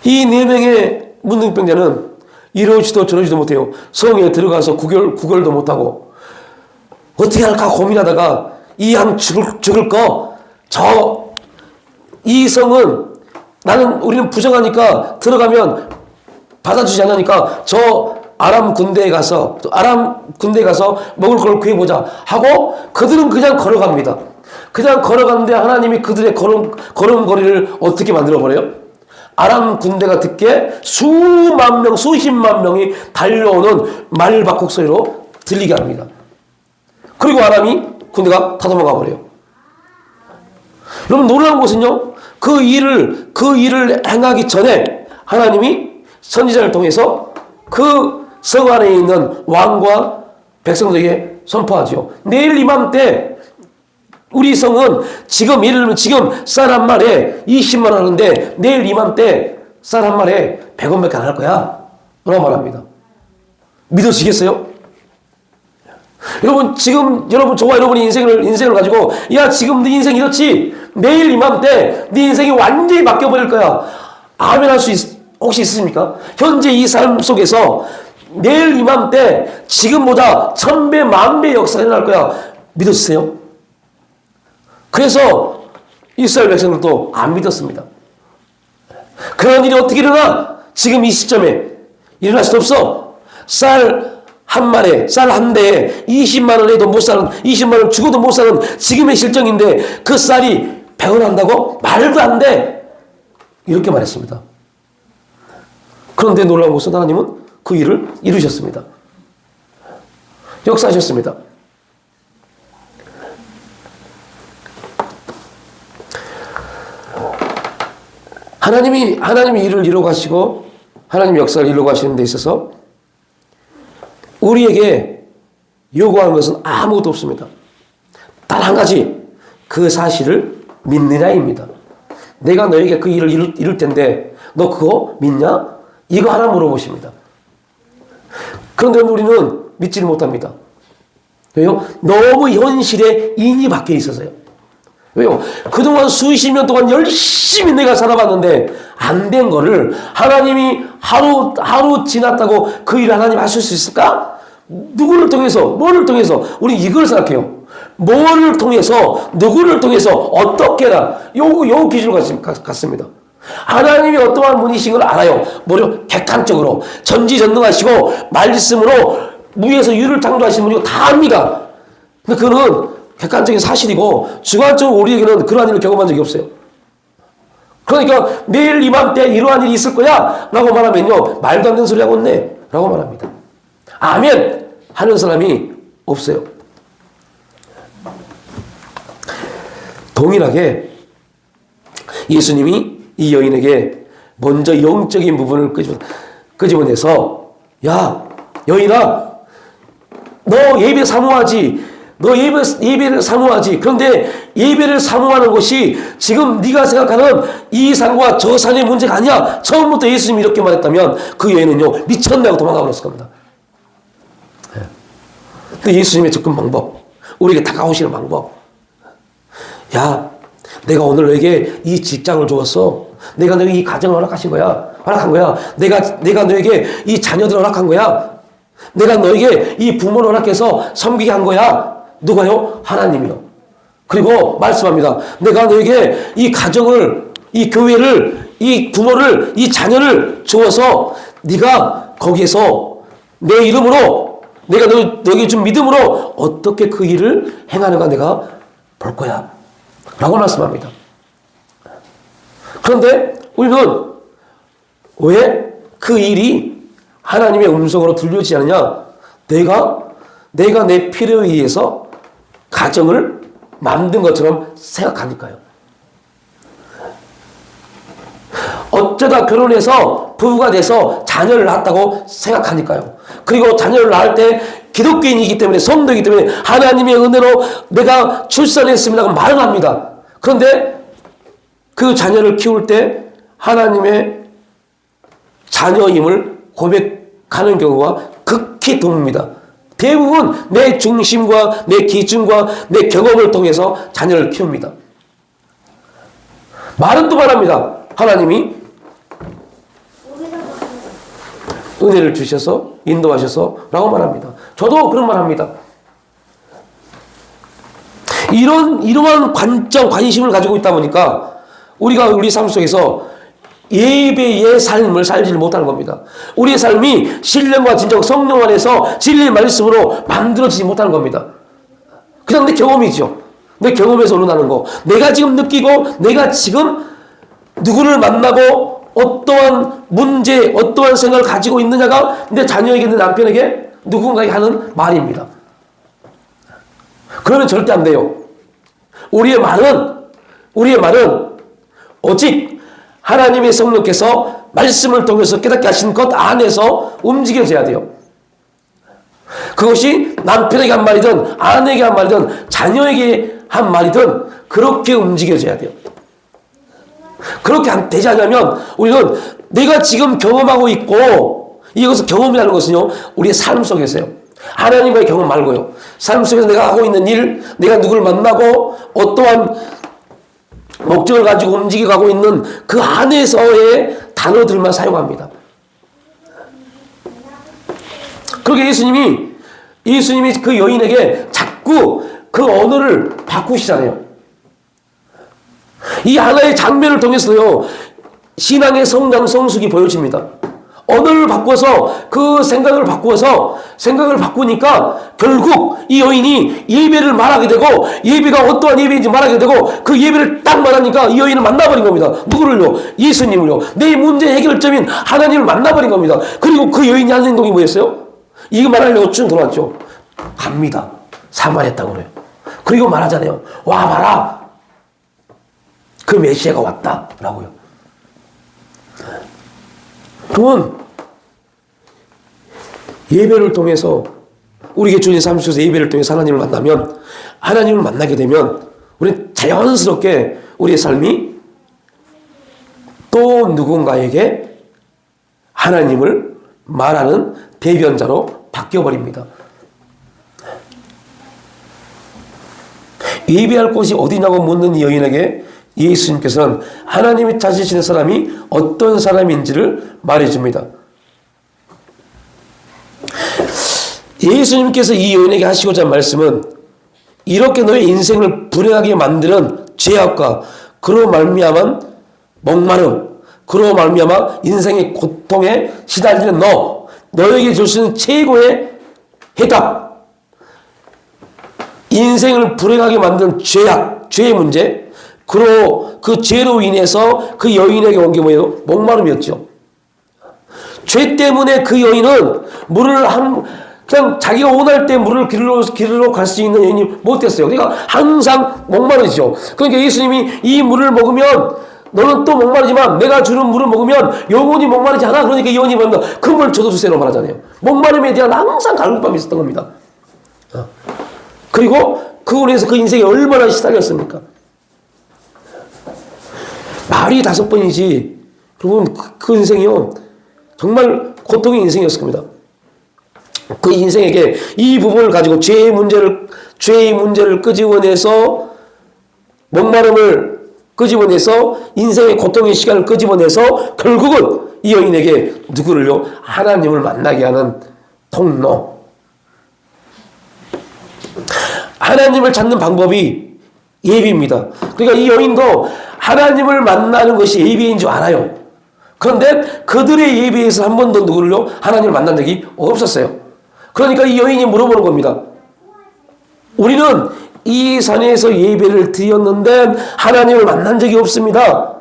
이 4명의 문둥병자는 이러지도 저러지도 못해요. 성에 들어가서 구걸도 못하고 어떻게 할까 고민하다가 이 양 죽을 거, 이 성은 우리는 부정하니까 들어가면 받아주지 않으니까 저 아람 군대에 가서 먹을 걸 구해보자 하고 그들은 그냥 걸어갑니다. 그냥 걸어가는데 하나님이 그들의 걸음걸이를 어떻게 만들어버려요? 아람 군대가 듣기에 수만 명, 수십만 명이 달려오는 말박국 소리로 들리게 합니다. 그리고 아람이 군대가 다 도망가 버려요. 여러분 놀라운 것은요, 그 일을 행하기 전에 하나님이 선지자를 통해서 그 성 안에 있는 왕과 백성들에게 선포하죠. 내일 이맘때 우리 성은 지금 예를 들면 지금 쌀 한 말에 20만 원 하는데 내일 이맘때 쌀 한 말에 100원밖에 안 할 거야 라고 말합니다. 믿으시겠어요? 여러분 지금 저와 여러분의 인생을 가지고 야 지금 네 인생 이렇지 내일 이맘때 네 인생이 완전히 바뀌어버릴 거야 아멘 할 수 혹시 있으십니까? 현재 이 삶 속에서 내일 이맘때 지금보다 1000배 만배 역사가 일어날 거야 믿으세요? 그래서 이스라엘 백성들도 안 믿었습니다. 그런 일이 어떻게 일어나? 지금 이 시점에 일어날 수 없어. 쌀 한 마리에, 쌀 한 대에 20만 원 해도 못 사는, 20만 원 죽어도 못 사는 지금의 실정인데 그 쌀이 배원한다고? 말도 안 돼. 이렇게 말했습니다. 그런데 놀라운 것은 하나님은 그 일을 이루셨습니다. 역사하셨습니다. 하나님이 일을 이루어 가시고 하나님의 역사를 이루어 가시는 데 있어서 우리에게 요구하는 것은 아무것도 없습니다. 단 한 가지, 그 사실을 믿느냐입니다. 내가 너에게 그 일을 이룰 텐데 너 그거 믿냐? 이거 하나 물어보십니다. 그런데 우리는 믿지를 못합니다. 왜요? 너무 현실에 인이 박혀 있어서요. 왜요? 그동안 수십 년 동안 열심히 내가 살아봤는데 안 된 거를 하나님이 하루 지났다고 그 일을 하나님 하실 수 있을까? 누구를 통해서, 뭐를 통해서? 우리 이걸 생각해요. 뭐를 통해서, 누구를 통해서, 어떻게 해라. 요 기준 같습니다. 하나님이 어떠한 분이신 걸 알아요. 뭐죠? 객관적으로, 전지전능하시고 말씀으로 무에서 유를 창조하신 분이고 다 압니다. 근데 그거는 객관적인 사실이고 주관적으로 우리에게는 그러한 일을 경험한 적이 없어요. 그러니까 내일 이맘때 이러한 일이 있을 거야 라고 말하면요, 말도 안 되는 소리 하고 있네 라고 말합니다. 아멘 하는 사람이 없어요. 동일하게 예수님이 이 여인에게 먼저 영적인 부분을 끄집어내서, 야 여인아, 너 예배 사모하지. 너 예배를 사모하지. 그런데 예배를 사모하는 것이 지금 네가 생각하는 이 산과 저 산의 문제가 아니야. 처음부터 예수님이 이렇게 말했다면 그 여인은요, 미쳤나고 도망가 버렸을 겁니다. 그 예수님의 접근 방법, 우리에게 다가오시는 방법. 야, 내가 오늘 너에게 이 직장을 주었어. 내가 너에게 이 가정을 허락한 거야. 내가 너에게 이 자녀들을 허락한 거야. 내가 너에게 이 부모를 허락해서 섬기게 한 거야. 누가요? 하나님이요. 그리고 말씀합니다. 내가 너에게 이 가정을, 이 교회를, 이 부모를, 이 자녀를 주어서 네가 거기에서 내 이름으로, 내가 너에게 준 믿음으로 어떻게 그 일을 행하는가 내가 볼 거야 라고 말씀합니다. 그런데 우리는 왜 그 일이 하나님의 음성으로 들려지지 않느냐? 내가 내 필요에 의해서 가정을 만든 것처럼 생각하니까요. 어쩌다 결혼해서 부부가 돼서 자녀를 낳았다고 생각하니까요. 그리고 자녀를 낳을 때 기독교인이기 때문에, 성도이기 때문에 하나님의 은혜로 내가 출산했습니다고 말을 합니다. 그런데 그 자녀를 키울 때 하나님의 자녀임을 고백하는 경우가 극히 드뭅니다. 대부분 내 중심과 내 기준과 내 경험을 통해서 자녀를 키웁니다. 말은 또 말합니다. 하나님이 은혜를 주셔서 인도하셔서 라고 말합니다. 저도 그런 말 합니다. 이러한 관심을 가지고 있다 보니까 우리가 우리 삶 속에서 예배의 삶을 살지 못하는 겁니다. 우리의 삶이 신령과 진정 성령 안에서 진리의 말씀으로 만들어지지 못하는 겁니다. 그냥 내 경험이죠. 내 경험에서 우러나는 거. 내가 지금 느끼고 내가 지금 누구를 만나고 어떠한 문제, 어떠한 생각을 가지고 있느냐가 내 자녀에게, 내 남편에게, 누군가에게 하는 말입니다. 그러면 절대 안 돼요. 우리의 말은 오직 하나님의 성령께서 말씀을 통해서 깨닫게 하신 것 안에서 움직여져야 돼요. 그것이 남편에게 한 말이든 아내에게 한 말이든 자녀에게 한 말이든 그렇게 움직여져야 돼요. 그렇게 되지 않으면 우리는 내가 지금 경험하고 있고, 이것을 경험이라는 것은요, 우리의 삶 속에서요, 하나님과의 경험 말고요, 삶 속에서 내가 하고 있는 일, 내가 누구를 만나고 어떠한 목적을 가지고 움직여가고 있는 그 안에서의 단어들만 사용합니다. 그렇게 예수님이 그 여인에게 자꾸 그 언어를 바꾸시잖아요. 이 하나의 장면을 통해서요, 신앙의 성장 성숙이 보여집니다. 언어를 바꿔서 그 생각을 바꾸니까 결국 이 여인이 예배를 말하게 되고 예배가 어떠한 예배인지 말하게 되고 그 예배를 딱 말하니까 이 여인을 만나버린 겁니다. 누구를요? 예수님을요. 내 문제 해결점인 하나님을 만나버린 겁니다. 그리고 그 여인이 한 행동이 뭐였어요? 이거 말하려고 쭉 돌아왔죠. 갑니다. 사마리아 땅으로요. 그리고 말하잖아요. 와 봐라. 그 메시아가 왔다. 라고요. 그건 예배를 통해서 우리에게 주어진 삶 속에서 예배를 통해서 하나님을 만나면 하나님을 만나게 되면 우리는 자연스럽게 우리의 삶이 또 누군가에게 하나님을 말하는 대변자로 바뀌어버립니다. 예배할 곳이 어디냐고 묻는 이 여인에게 예수님께서는 하나님이 찾으시는 사람이 어떤 사람인지를 말해줍니다. 예수님께서 이 여인에게 하시고자 한 말씀은 이렇게 너의 인생을 불행하게 만드는 죄악과 그로 말미암은 목마름, 그로 말미암아 인생의 고통에 시달리는 너에게 줄 수 있는 최고의 해답, 인생을 불행하게 만드는 죄악, 죄의 문제, 그로 그 죄로 인해서 그 여인에게 온 게 뭐예요? 목마름이었죠. 죄 때문에 그 여인은 그냥 자기가 원할 때 물을 기르러 갈 수 있는 여인이 못됐어요. 그러니까 항상 목마르죠. 그러니까 예수님이 이 물을 먹으면 너는 또 목마르지만 내가 주는 물을 먹으면 영원히 목마르지 않아. 그러니까 이 여인이 뭔가 그 물 저도 주세요 말하잖아요. 목마름에 대한 항상 갈급함이 있었던 겁니다. 그리고 그걸로 해서 그 인생이 얼마나 시달렸습니까? 말이 5번이지. 그러면 그 인생이요. 정말 고통의 인생이었을 겁니다. 그 인생에게 이 부분을 가지고 죄의 문제를 끄집어내서 목마름을 끄집어내서 인생의 고통의 시간을 끄집어내서 결국은 이 여인에게 누구를요? 하나님을 만나게 하는 통로. 하나님을 찾는 방법이 예배입니다. 그러니까 이 여인도 하나님을 만나는 것이 예배인 줄 알아요. 그런데 그들의 예배에서 한 번도 누구를요? 하나님을 만난 적이 없었어요. 그러니까 이 여인이 물어보는 겁니다. 우리는 이 산에서 예배를 드렸는데 하나님을 만난 적이 없습니다.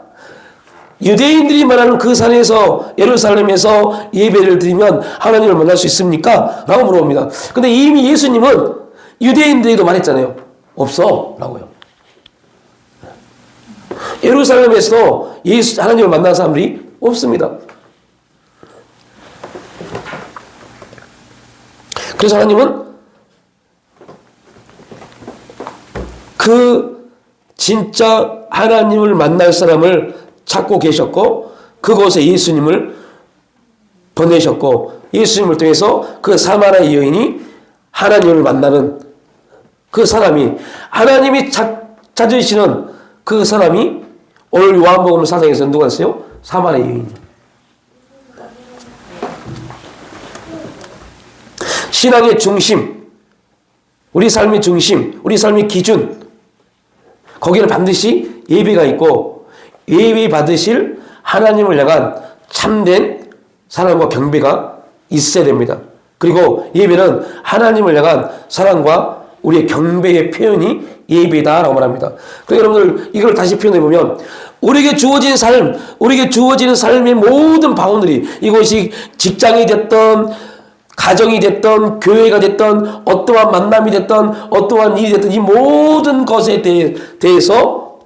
유대인들이 말하는 그 산에서 예루살렘에서 예배를 드리면 하나님을 만날 수 있습니까? 라고 물어봅니다. 근데 이미 예수님은 유대인들에게도 말했잖아요. 없어 라고요. 예루살렘에서도 하나님을 만난 사람들이 없습니다. 그래서 하나님은 그 진짜 하나님을 만날 사람을 찾고 계셨고 그곳에 예수님을 보내셨고 예수님을 통해서 그 사마리아 여인이 하나님을 만나는 그 사람이 하나님이 찾으시는 그 사람이 오늘 요한복음 4장에서 누가 있어요? 사마리아 여인이요. 신앙의 중심, 우리 삶의 중심, 우리 삶의 기준, 거기는 반드시 예배가 있고 예배 받으실 하나님을 향한 참된 사랑과 경배가 있어야 됩니다. 그리고 예배는 하나님을 향한 사랑과 우리의 경배의 표현이 예배다라고 말합니다. 그러니까 여러분들 이걸 다시 표현해 보면 우리에게 주어진 삶, 우리에게 주어지는 삶의 모든 바운더리, 이것이 직장이 됐던 가정이 됐던 교회가 됐던 어떠한 만남이 됐던 어떠한 일이 됐던 이 모든 것에 대해서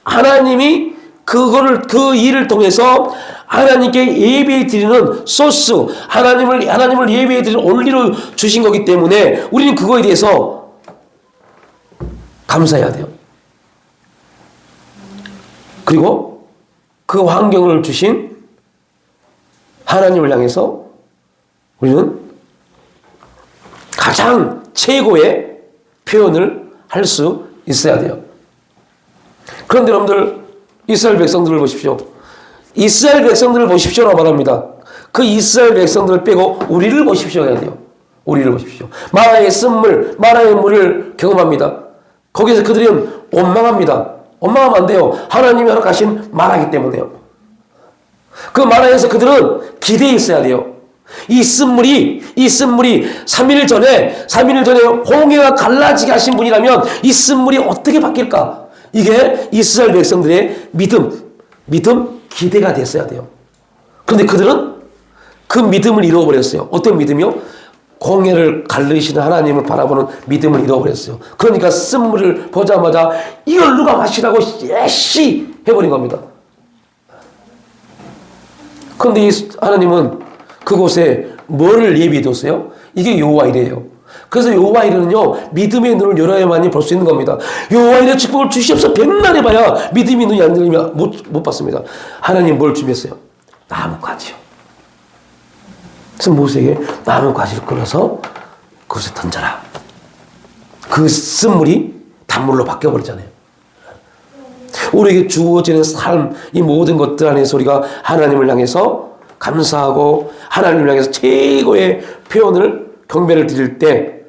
하나님이 그 일을 통해서 하나님께 예배 드리는 소스, 하나님을 예배 드리는 원리로 주신 거기 때문에 우리는 그거에 대해서 감사해야 돼요. 그리고 그 환경을 주신 하나님을 향해서 우리는 가장 최고의 표현을 할 수 있어야 돼요. 그런데 여러분들 이스라엘 백성들을 보십시오. 이스라엘 백성들을 보십시오라고 말합니다. 그 이스라엘 백성들을 빼고 우리를 보십시오 해야 돼요. 우리를 보십시오. 마라의 쓴물, 마라의 물을 경험합니다. 거기서 그들은 원망합니다. 원망하면 안 돼요. 하나님이 허락하신 마라이기 때문에요. 그 마라에서 그들은 기대에 있어야 돼요. 이 쓴물이 3일 전에 홍해가 갈라지게 하신 분이라면 이 쓴물이 어떻게 바뀔까? 이게 이스라엘 백성들의 믿음, 기대가 됐어야 돼요. 그런데 그들은 그 믿음을 잃어버렸어요. 어떤 믿음이요? 홍해를 갈르시는 하나님을 바라보는 믿음을 잃어버렸어요. 그러니까 쓴물을 보자마자 이걸 누가 마시라고 예시 해버린 겁니다. 그런데 이 하나님은 그곳에 뭐를 예비해뒀어요? 이게 여호와이래요. 그래서 여호와이는요 믿음의 눈을 열어야만이 볼 수 있는 겁니다. 여호와이의 축복을 주시옵소서 백날 해봐야 믿음의 눈이 안 열리면 못 받습니다. 하나님 뭘 준비했어요? 나뭇가지요. 그래서 모세에게 나뭇가지를 끊어서 그것에 던져라. 그 쓴물이 단물로 바뀌어버리잖아요. 우리에게 주어지는 삶, 이 모든 것들 안에서 우리가 하나님을 향해서 감사하고 하나님을 향해서 최고의 표현을 경배를 드릴 때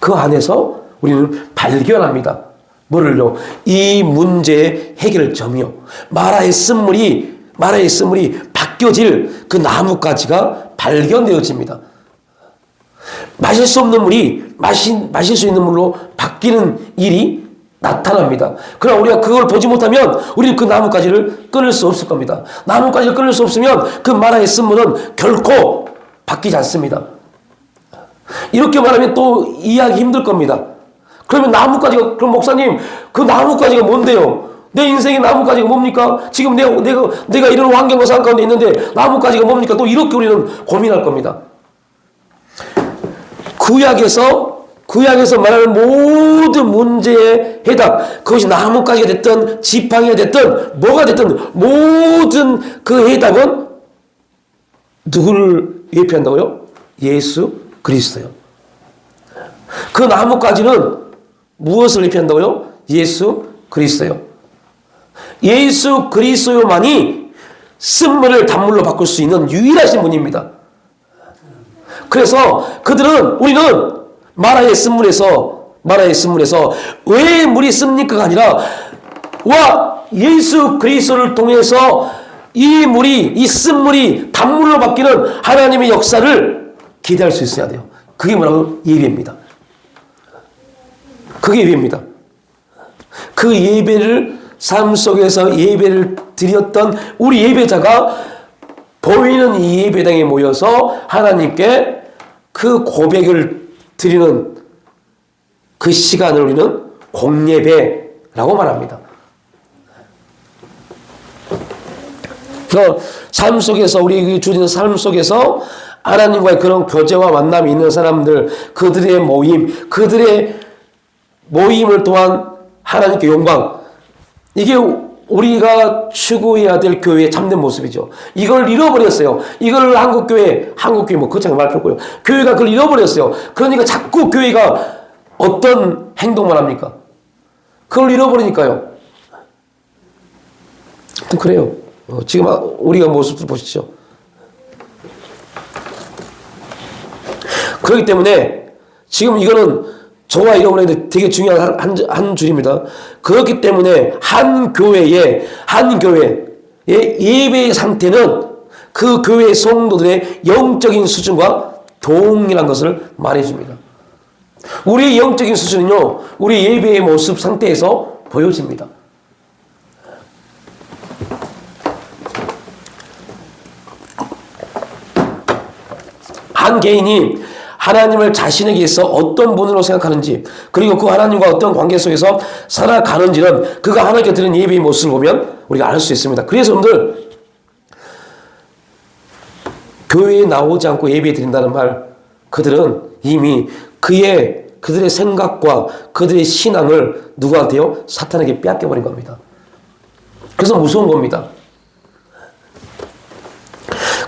그 안에서 우리는 발견합니다. 뭐를요? 이 문제의 해결점이요. 마라의 쓴물이 바뀌어질 그 나뭇가지가 발견되어집니다. 마실 수 없는 물이 마실 수 있는 물로 바뀌는 일이 나타납니다. 그러나 우리가 그걸 보지 못하면 우리는 그 나뭇가지를 끊을 수 없을 겁니다. 나뭇가지를 끊을 수 없으면 그 마라의 쓴물은 결코 바뀌지 않습니다. 이렇게 말하면 또 이해하기 힘들 겁니다. 그러면 나뭇가지가, 그럼 목사님, 그 나뭇가지가 뭔데요? 내 인생의 나뭇가지가 뭡니까? 지금 내가 이런 환경과 상황 가운데 있는데 나뭇가지가 뭡니까? 또 이렇게 우리는 고민할 겁니다. 구약에서 말하는 모든 문제의 해답, 그것이 나뭇가지가 됐든 지팡이가 됐든 뭐가 됐든 모든 그 해답은 누구를 예표한다고요? 예수 그리스도요. 그 나뭇가지는 무엇을 예표한다고요? 예수 그리스도요. 예수 그리스도만이 쓴물을 단물로 바꿀 수 있는 유일하신 분입니다. 그래서 우리는 마라의 쓴물에서 왜 물이 씁니까가 아니라 예수 그리스도를 통해서 이 쓴물이 단물로 바뀌는 하나님의 역사를 기대할 수 있어야 돼요. 그게 뭐라고? 예배입니다. 그게 예배입니다. 그 예배를 삶 속에서 예배를 드렸던 우리 예배자가 보이는 이 예배당에 모여서 하나님께 그 고백을 드리는 그 시간을 우리는 공예배라고 말합니다. 그래서 삶 속에서 우리 주어진 삶 속에서 하나님과의 그런 교제와 만남이 있는 사람들, 그들의 모임을 통한 하나님께 영광, 이게 우리가 추구해야 될 교회의 참된 모습이죠. 이걸 잃어버렸어요. 이걸 한국교회 뭐 그창 말 필요고요. 교회가 그걸 잃어버렸어요. 그러니까 자꾸 교회가 어떤 행동만 합니까? 그걸 잃어버리니까요. 그래요. 지금 우리가 모습을 보시죠. 그렇기 때문에 지금 이거는 저와 잃어버리는데 되게 중요한 한 줄입니다. 그렇기 때문에 한 교회의 예배의 상태는 그 교회의 성도들의 영적인 수준과 동일한 것을 말해줍니다. 우리의 영적인 수준은요, 우리 예배의 모습 상태에서 보여집니다. 한 개인이 하나님을 자신에게 있어 어떤 분으로 생각하는지, 그리고 그 하나님과 어떤 관계 속에서 살아가는지는 그가 하나님께 드리는 예배의 모습을 보면 우리가 알 수 있습니다. 그래서 여러분들, 교회에 나오지 않고 예배 드린다는 말, 그들은 이미 그들의 생각과 그들의 신앙을 누구한테요? 사탄에게 빼앗겨버린 겁니다. 그래서 무서운 겁니다.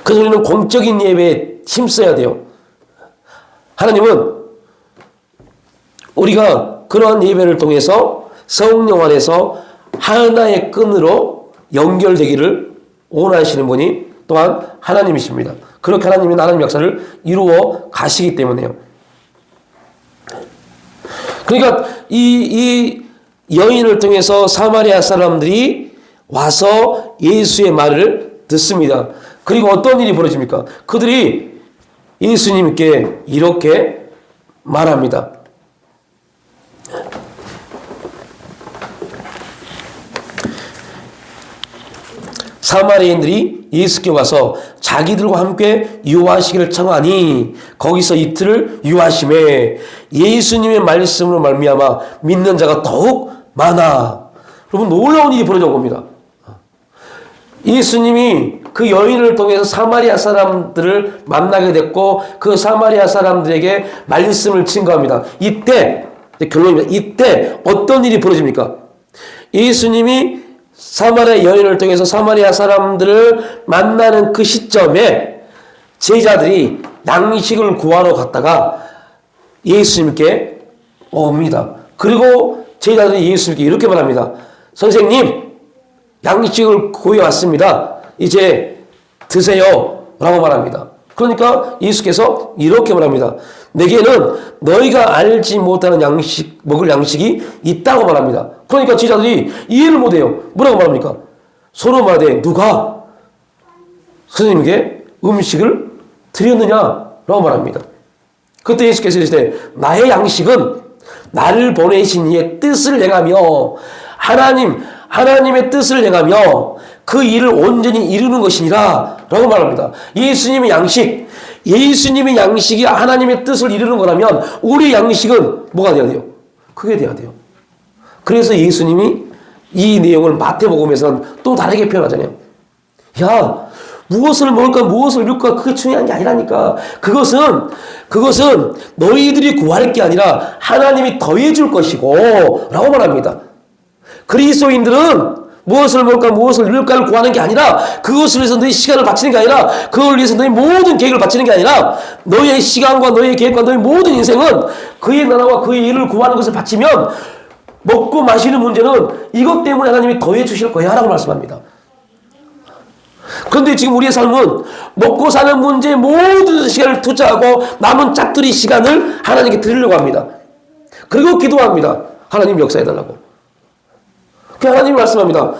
그래서 우리는 공적인 예배에 힘써야 돼요. 하나님은 우리가 그러한 예배를 통해서 성령 안에서 하나의 끈으로 연결되기를 원하시는 분이 또한 하나님이십니다. 그렇게 하나님이 하나님 역사를 이루어 가시기 때문에요. 그러니까 이 여인을 통해서 사마리아 사람들이 와서 예수의 말을 듣습니다. 그리고 어떤 일이 벌어집니까? 그들이 예수님께 이렇게 말합니다. 사마리아인들이 예수께 와서 자기들과 함께 유하시기를 청하니 거기서 이틀을 유하심에 예수님의 말씀으로 말미암아 믿는 자가 더욱 많아. 여러분, 놀라운 일이 벌어진 겁니다. 예수님이 그 여인을 통해서 사마리아 사람들을 만나게 됐고 그 사마리아 사람들에게 말씀을 증거합니다. 이때 결론입니다. 이때 어떤 일이 벌어집니까? 예수님이 사마리아 여인을 통해서 사마리아 사람들을 만나는 그 시점에 제자들이 양식을 구하러 갔다가 예수님께 옵니다. 그리고 제자들이 예수님께 이렇게 말합니다. 선생님, 양식을 구해왔습니다. 이제 드세요 라고 말합니다. 그러니까 예수께서 이렇게 말합니다. 내게는 너희가 알지 못하는 먹을 양식이 있다고 말합니다. 그러니까 제자들이 이해를 못해요. 뭐라고 말합니까? 서로 말하되 누가 선생님께 음식을 드렸느냐라고 말합니다. 그때 예수께서 이르시되 나의 양식은 나를 보내신 이의 뜻을 행하며 하나님의 뜻을 행하며 그 일을 온전히 이루는 것이니라 라고 말합니다. 예수님의 양식이 하나님의 뜻을 이루는 거라면 우리 양식은 뭐가 돼야 돼요? 그게 돼야 돼요. 그래서 예수님이 이 내용을 마태복음에서는 또 다르게 표현하잖아요. 야, 무엇을 먹을까 무엇을 입을까 그게 중요한 게 아니라니까. 그것은 너희들이 구할 게 아니라 하나님이 더해 줄 것이고 라고 말합니다. 그리스도인들은 무엇을 먹을까 무엇을 입을까를 구하는 게 아니라 그것을 위해서 너희 시간을 바치는 게 아니라 그걸 위해서 너희 모든 계획을 바치는 게 아니라 너희의 시간과 너희의 계획과 너희 모든 인생은 그의 나라와 그의 일을 구하는 것을 바치면 먹고 마시는 문제는 이것 때문에 하나님이 더해 주실 거야 라고 말씀합니다. 그런데 지금 우리의 삶은 먹고 사는 문제에 모든 시간을 투자하고 남은 짝두리 시간을 하나님께 드리려고 합니다. 그리고 기도합니다. 하나님 역사해달라고. 그 하나님이 말씀합니다.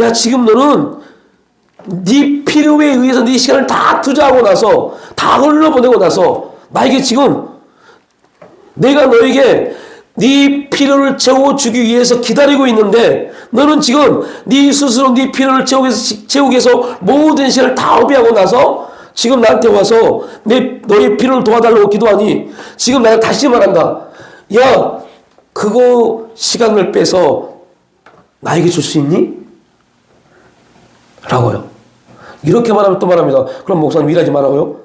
야, 지금 너는 네 필요에 의해서 네 시간을 다 투자하고 나서 다 흘러보내고 나서 나에게 지금 내가 너에게 네 필요를 채워주기 위해서 기다리고 있는데 너는 지금 네 스스로 네 필요를 채우기 위해서 모든 시간을 다 허비하고 나서 지금 나한테 와서 너의 필요를 도와달라고 기도하니 지금 내가 다시 말한다. 야, 그거 시간을 빼서 나에게 줄 수 있니? 라고요. 이렇게 말하면 또 말합니다. 그럼 목사님 일하지 말라고요?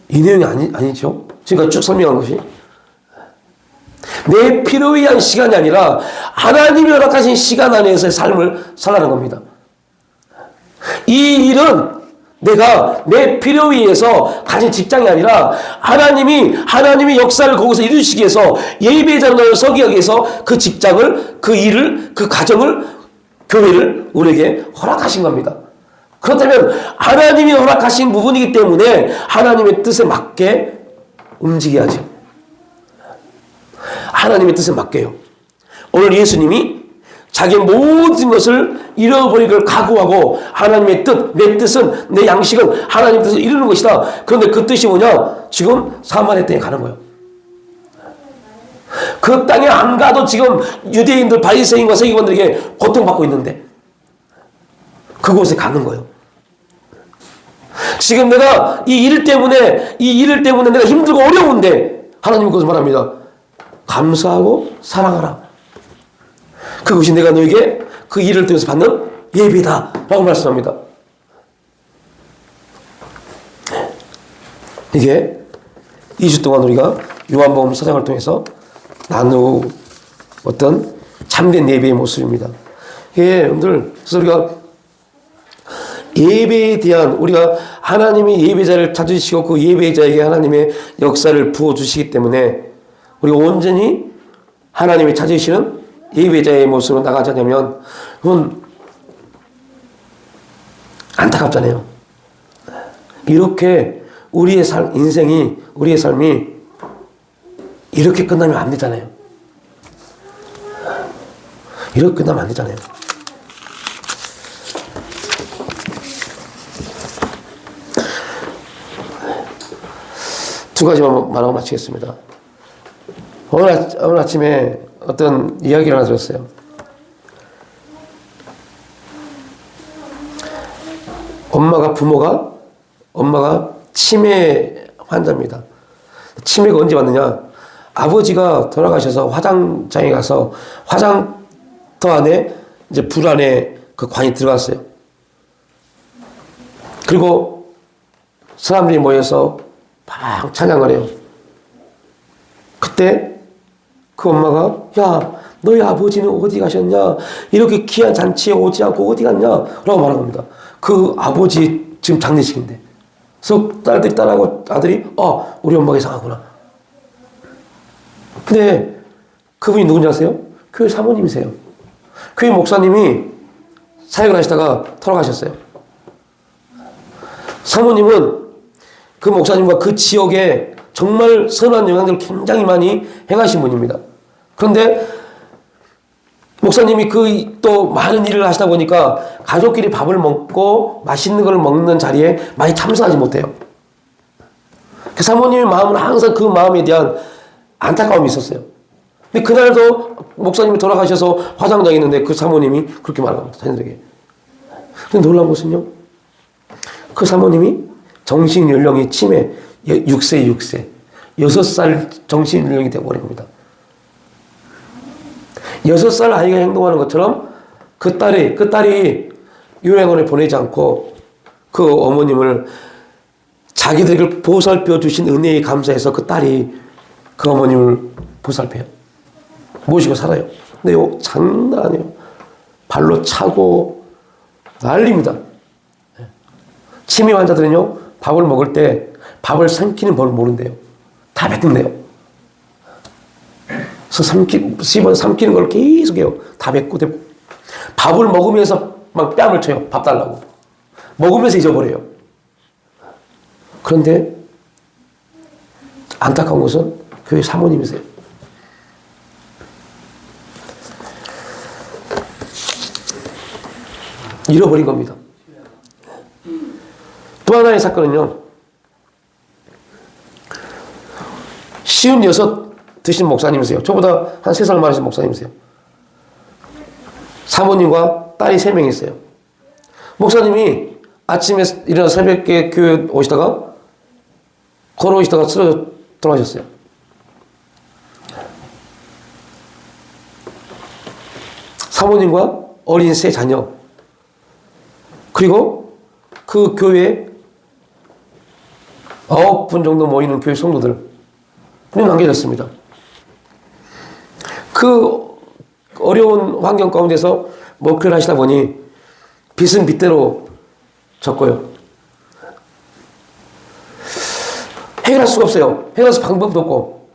이 내용이 아니죠. 지금까지 쭉 설명한 것이. 내 필요에 의한 시간이 아니라 하나님이 허락하신 시간 안에서의 삶을 살라는 겁니다. 이 일은 내가 내 필요에 의해서 가진 직장이 아니라 하나님의 역사를 거기서 이루시기 위해서 예배자로 서기 위해서 그 직장을, 그 일을, 그 가정을, 교회를 우리에게 허락하신 겁니다. 그렇다면 하나님이 허락하신 부분이기 때문에 하나님의 뜻에 맞게 움직여야죠. 하나님의 뜻에 맡겨요. 오늘 예수님이 자기 모든 것을 잃어버릴 걸 각오하고 하나님의 뜻, 내 뜻은, 내 양식은 하나님의 뜻을 이루는 것이다. 그런데 그 뜻이 뭐냐? 지금 사마리아 땅에 가는 거예요. 그 땅에 안 가도 지금 유대인들, 바리새인과 서기관들에게 고통받고 있는데 그곳에 가는 거예요. 지금 내가 이 일 때문에 내가 힘들고 어려운데 하나님은 그것을 말합니다. 감사하고 사랑하라. 그것이 내가 너에게 그 일을 통해서 받는 예배다 라고 말씀합니다. 이게 2주 동안 우리가 요한복음 4장을 통해서 나누었던 참된 예배의 모습입니다. 예, 여러분들, 그래서 우리가 예배에 대한 우리가 하나님이 예배자를 찾으시고 그 예배자에게 하나님의 역사를 부어주시기 때문에 우리가 온전히 하나님이 찾으시는 예배자의 모습으로 나가자면 그건 안타깝잖아요. 이렇게 우리의 우리의 삶이 이렇게 끝나면 안 되잖아요. 이렇게 끝나면 안 되잖아요. 두 가지만 말하고 마치겠습니다. 오늘 아침에 어떤 이야기를 하나 들었어요. 엄마가 치매 환자입니다. 치매가 언제 왔느냐? 아버지가 돌아가셔서 화장장에 가서 화장터 안에 이제 불 안에 그 관이 들어갔어요. 그리고 사람들이 모여서 막 찬양을 해요. 그때 그 엄마가, 야, 너희 아버지는 어디 가셨냐? 이렇게 귀한 잔치에 오지 않고 어디 갔냐? 라고 말한 겁니다. 그 아버지 지금 장례식인데. 그래서 딸들이 딸하고 아들이, 우리 엄마가 이상하구나. 근데 그분이 누군지 아세요? 교회 사모님이세요. 교회 목사님이 사역을 하시다가 돌아가셨어요. 사모님은 그 목사님과 그 지역에 정말 선한 영향력을 굉장히 많이 행하신 분입니다. 그런데 목사님이 또 많은 일을 하시다 보니까 가족끼리 밥을 먹고 맛있는 걸 먹는 자리에 많이 참석하지 못해요. 그 사모님의 마음은 항상 그 마음에 대한 안타까움이 있었어요. 근데 그날도 목사님이 돌아가셔서 화장장에 있는데 그 사모님이 그렇게 말합니다. 자녀들에게. 근데 놀라운 것은요. 그 사모님이 정신연령이 치매 6세 6살 정신연령이 되어버린 겁니다. 6살 아이가 행동하는 것처럼 그 딸이 요양원에 보내지 않고 그 어머님을 자기들을 보살펴 주신 은혜에 감사해서 그 딸이 그 어머님을 보살펴요. 모시고 살아요. 근데 이거 장난 아니에요. 발로 차고 난립니다. 치매 환자들은요, 밥을 먹을 때 밥을 삼키는 법을 모른대요. 다 뱉는데요. 그래서 삼키는 걸 계속 해요. 다 뱉고 대고. 밥을 먹으면서 막 뺨을 쳐요. 밥 달라고. 먹으면서 잊어버려요. 그런데 안타까운 것은 교회 사모님이세요. 잃어버린 겁니다. 또 하나의 사건은요. 56 드신 목사님이세요. 저보다 한 3살 많으신 목사님이세요. 사모님과 딸이 3명이 있어요. 목사님이 아침에 일어나 새벽에 교회 오시다가 걸어오시다가 쓰러져 돌아가셨어요. 사모님과 어린 3 자녀 그리고 그 교회에 9분 정도 모이는 교회 성도들 그냥 남겨졌습니다. 그 어려운 환경 가운데서 목회를 하시다 보니 빚은 빚대로 졌고요. 해결할 수가 없어요. 해결할 수 방법도 없고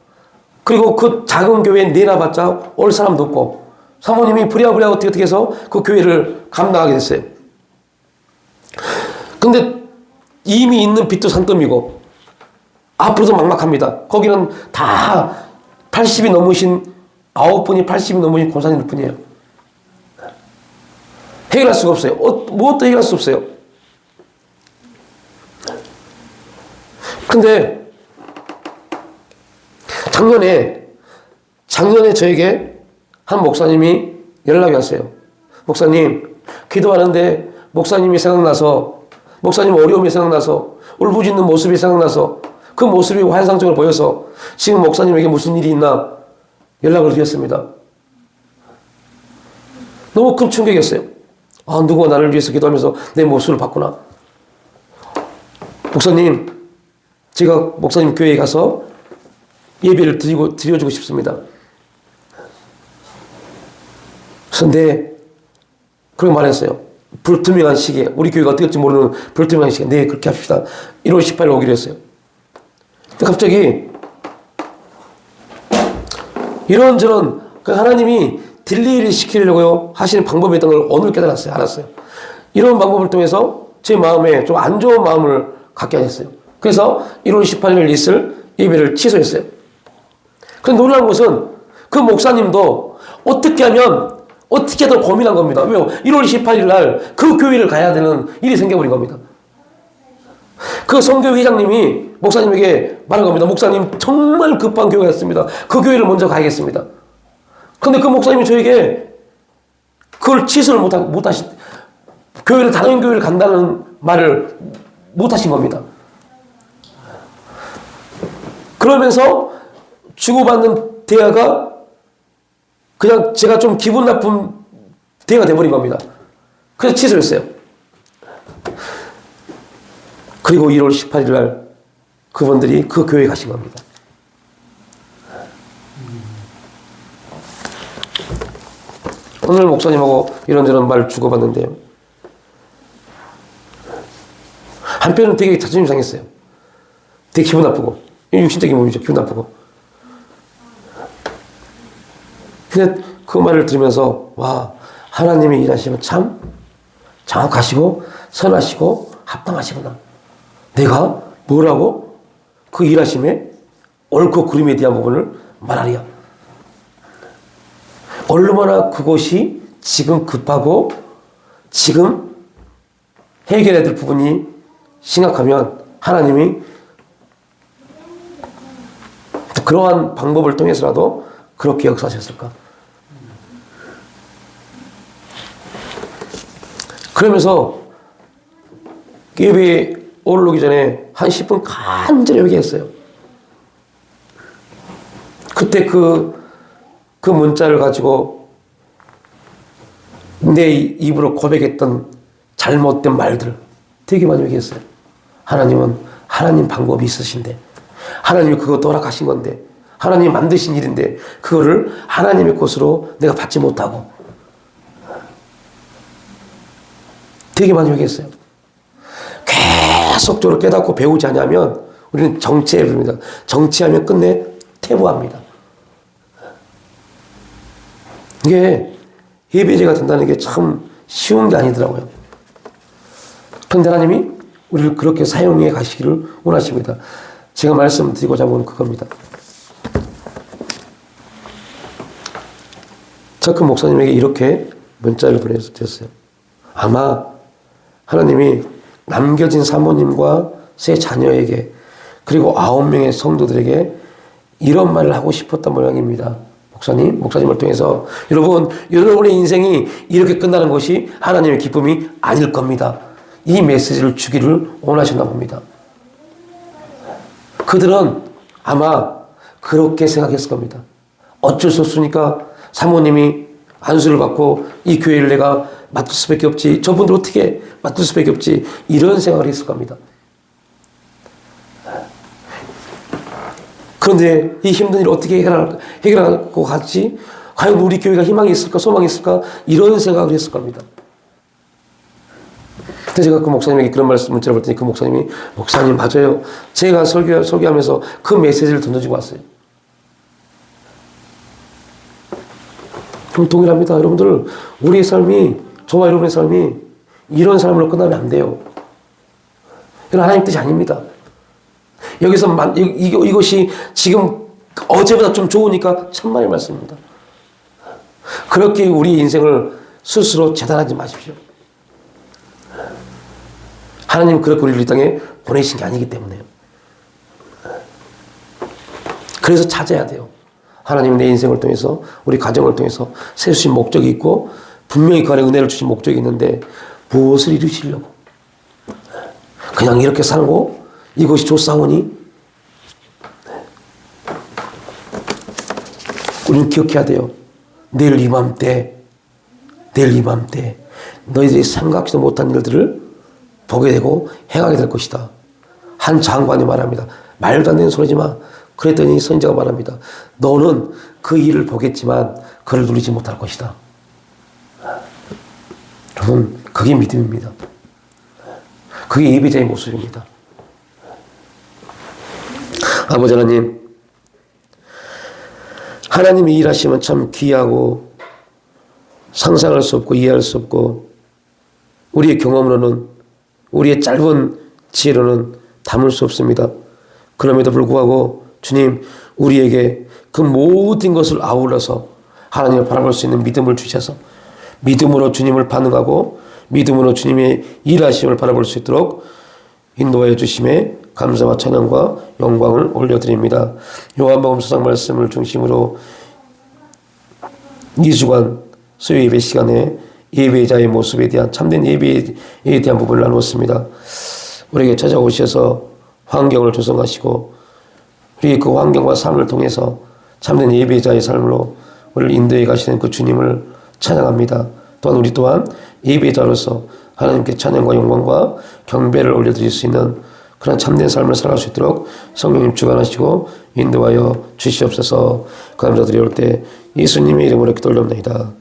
그리고 그 작은 교회에 내놔봤자 올 사람도 없고 사모님이 부랴부랴 어떻게 해서 그 교회를 감당하게 됐어요. 근데 이미 있는 빚도 산더미고 앞으로도 막막합니다. 거기는 다 80이 넘으신 9분이 80이 넘으신 권사님들 뿐이에요. 해결할 수가 없어요. 무엇도 해결할 수 없어요. 근데 작년에 저에게 한 목사님이 연락이 왔어요. 목사님, 기도하는데 목사님이 생각나서, 목사님 어려움이 생각나서, 울부짖는 모습이 생각나서, 그 모습이 환상적으로 보여서 지금 목사님에게 무슨 일이 있나 연락을 드렸습니다. 너무 큰 충격이었어요. 누구가 나를 위해서 기도하면서 내 모습을 봤구나. 목사님, 제가 목사님 교회에 가서 예배를 드려주고 싶습니다. 그런데 그렇게 말했어요. 불투명한 시기에 우리 교회가 어떻게 될지 모르는 불투명한 시기에 네 그렇게 합시다. 1월 18일 오기로 했어요. 근데 갑자기 이런저런 하나님이 딜레이를 시키려고 하시는 방법이 있다는 걸 오늘 깨달았어요. 알았어요. 이런 방법을 통해서 제 마음에 좀 안 좋은 마음을 갖게 하셨어요. 그래서 1월 18일 있을 예배를 취소했어요. 그런데 놀라운 것은 그 목사님도 어떻게 하면 어떻게든 고민한 겁니다. 왜요? 1월 18일 날 그 교회를 가야 되는 일이 생겨버린 겁니다. 그 선교 회장님이 목사님에게 말한 겁니다. 목사님 정말 급한 교회가 있습니다. 그 교회를 먼저 가야겠습니다. 근데 그 목사님이 저에게 그걸 취소를 교회를 다른 교회를 간다는 말을 못 하신 겁니다. 그러면서 주고받는 대화가 그냥 제가 좀 기분 나쁜 대화가 돼버린 겁니다. 그래서 취소했어요. 그리고 1월 18일 날 그분들이 그 교회에 가신 겁니다. 오늘 목사님하고 이런저런 말 주고받는데요. 한편은 되게 자존심 상했어요. 되게 기분 나쁘고. 육신적인 몸이죠. 기분 나쁘고. 근데 그 말을 들으면서 와, 하나님이 일하시면 참 정확하시고 선하시고 합당하시구나. 내가 뭐라고? 그 일하심에 옳고 그름에 대한 부분을 말하리야. 얼마나 그것이 지금 급하고 지금 해결해야 될 부분이 심각하면 하나님이 그러한 방법을 통해서라도 그렇게 역사하셨을까? 그러면서 예배에 오르기 전에 한 10분 간절히 회개했어요. 그때 그 문자를 가지고 내 입으로 고백했던 잘못된 말들 되게 많이 얘기했어요. 하나님은 하나님 방법이 있으신데 하나님이 그거 허락하신 건데 하나님이 만드신 일인데 그거를 하나님의 것으로 내가 받지 못하고 되게 많이 얘기했어요. 계속적으로 깨닫고 배우지 않으면 우리는 정체에 이릅니다. 정체하면 끝내 퇴보합니다. 이게 예배제가 된다는 게 참 쉬운 게 아니더라고요. 그런데 하나님이 우리를 그렇게 사용해 가시기를 원하십니다. 제가 말씀드리고자 하는 건 그겁니다. 그 목사님에게 이렇게 문자를 보내드렸어요. 아마 하나님이 남겨진 사모님과 세 자녀에게 그리고 9명의 성도들에게 이런 말을 하고 싶었던 모양입니다. 목사님을 통해서 여러분의 인생이 이렇게 끝나는 것이 하나님의 기쁨이 아닐 겁니다. 이 메시지를 주기를 원하셨나 봅니다. 그들은 아마 그렇게 생각했을 겁니다. 어쩔 수 없으니까 사모님이 안수를 받고 이 교회를 내가 맡을 수밖에 없지. 저분들 어떻게 맡을 수밖에 없지. 이런 생각을 했을 겁니다. 그런데 이 힘든 일을 어떻게 해결하고 갔지? 과연 우리 교회가 희망이 있을까? 소망이 있을까? 이런 생각을 했을 겁니다. 그때 제가 그 목사님에게 그런 문자를 볼 때니 그 목사님이 목사님 맞아요. 제가 설교하면서 그 메시지를 던져주고 왔어요. 그럼 동일합니다. 여러분들 우리의 삶이 저와 여러분의 삶이 이런 삶으로 끝나면 안 돼요. 이건 하나님 뜻이 아닙니다. 여기서 이것이 지금 어제보다 좀 좋으니까 천만의 말씀입니다. 그렇게 우리 인생을 스스로 재단하지 마십시오. 하나님 그렇게 우리를 이 땅에 보내신 게 아니기 때문에요. 그래서 찾아야 돼요. 하나님이 내 인생을 통해서 우리 가정을 통해서 세우신 목적이 있고 분명히 그 안에 은혜를 주신 목적이 있는데 무엇을 이루시려고 그냥 이렇게 살고 이것이 좋사오니 우리는 기억해야 돼요. 내일 이맘때 너희들이 생각지도 못한 일들을 보게 되고 행하게 될 것이다. 한 장관이 말합니다. 말도 안 되는 소리지만 그랬더니 선지자가 말합니다. 너는 그 일을 보겠지만 그를 누리지 못할 것이다. 여러분 그게 믿음입니다. 그게 예배자의 모습입니다. 아버지 하나님, 하나님이 일하시면 참 귀하고 상상할 수 없고 이해할 수 없고 우리의 경험으로는 우리의 짧은 지혜로는 담을 수 없습니다. 그럼에도 불구하고 주님 우리에게 그 모든 것을 아울러서 하나님을 바라볼 수 있는 믿음을 주셔서 믿음으로 주님을 반응하고 믿음으로 주님의 일하심을 바라볼 수 있도록 인도하여 주심에 감사와 찬양과 영광을 올려드립니다. 요한복음 4장 말씀을 중심으로 2주간 수요 예배 시간에 예배자의 모습에 대한 참된 예배에 대한 부분을 나누었습니다. 우리에게 찾아오셔서 환경을 조성하시고 우리의 그 환경과 삶을 통해서 참된 예배자의 삶으로 우리를 인도해 가시는 그 주님을 찬양합니다. 또한 우리 또한 예배자로서 하나님께 찬양과 영광과 경배를 올려드릴 수 있는 그런 참된 삶을 살아갈 수 있도록 성령님 주관하시고 인도하여 주시옵소서. 감사드리올 때 예수님의 이름으로 기도를 올립니다.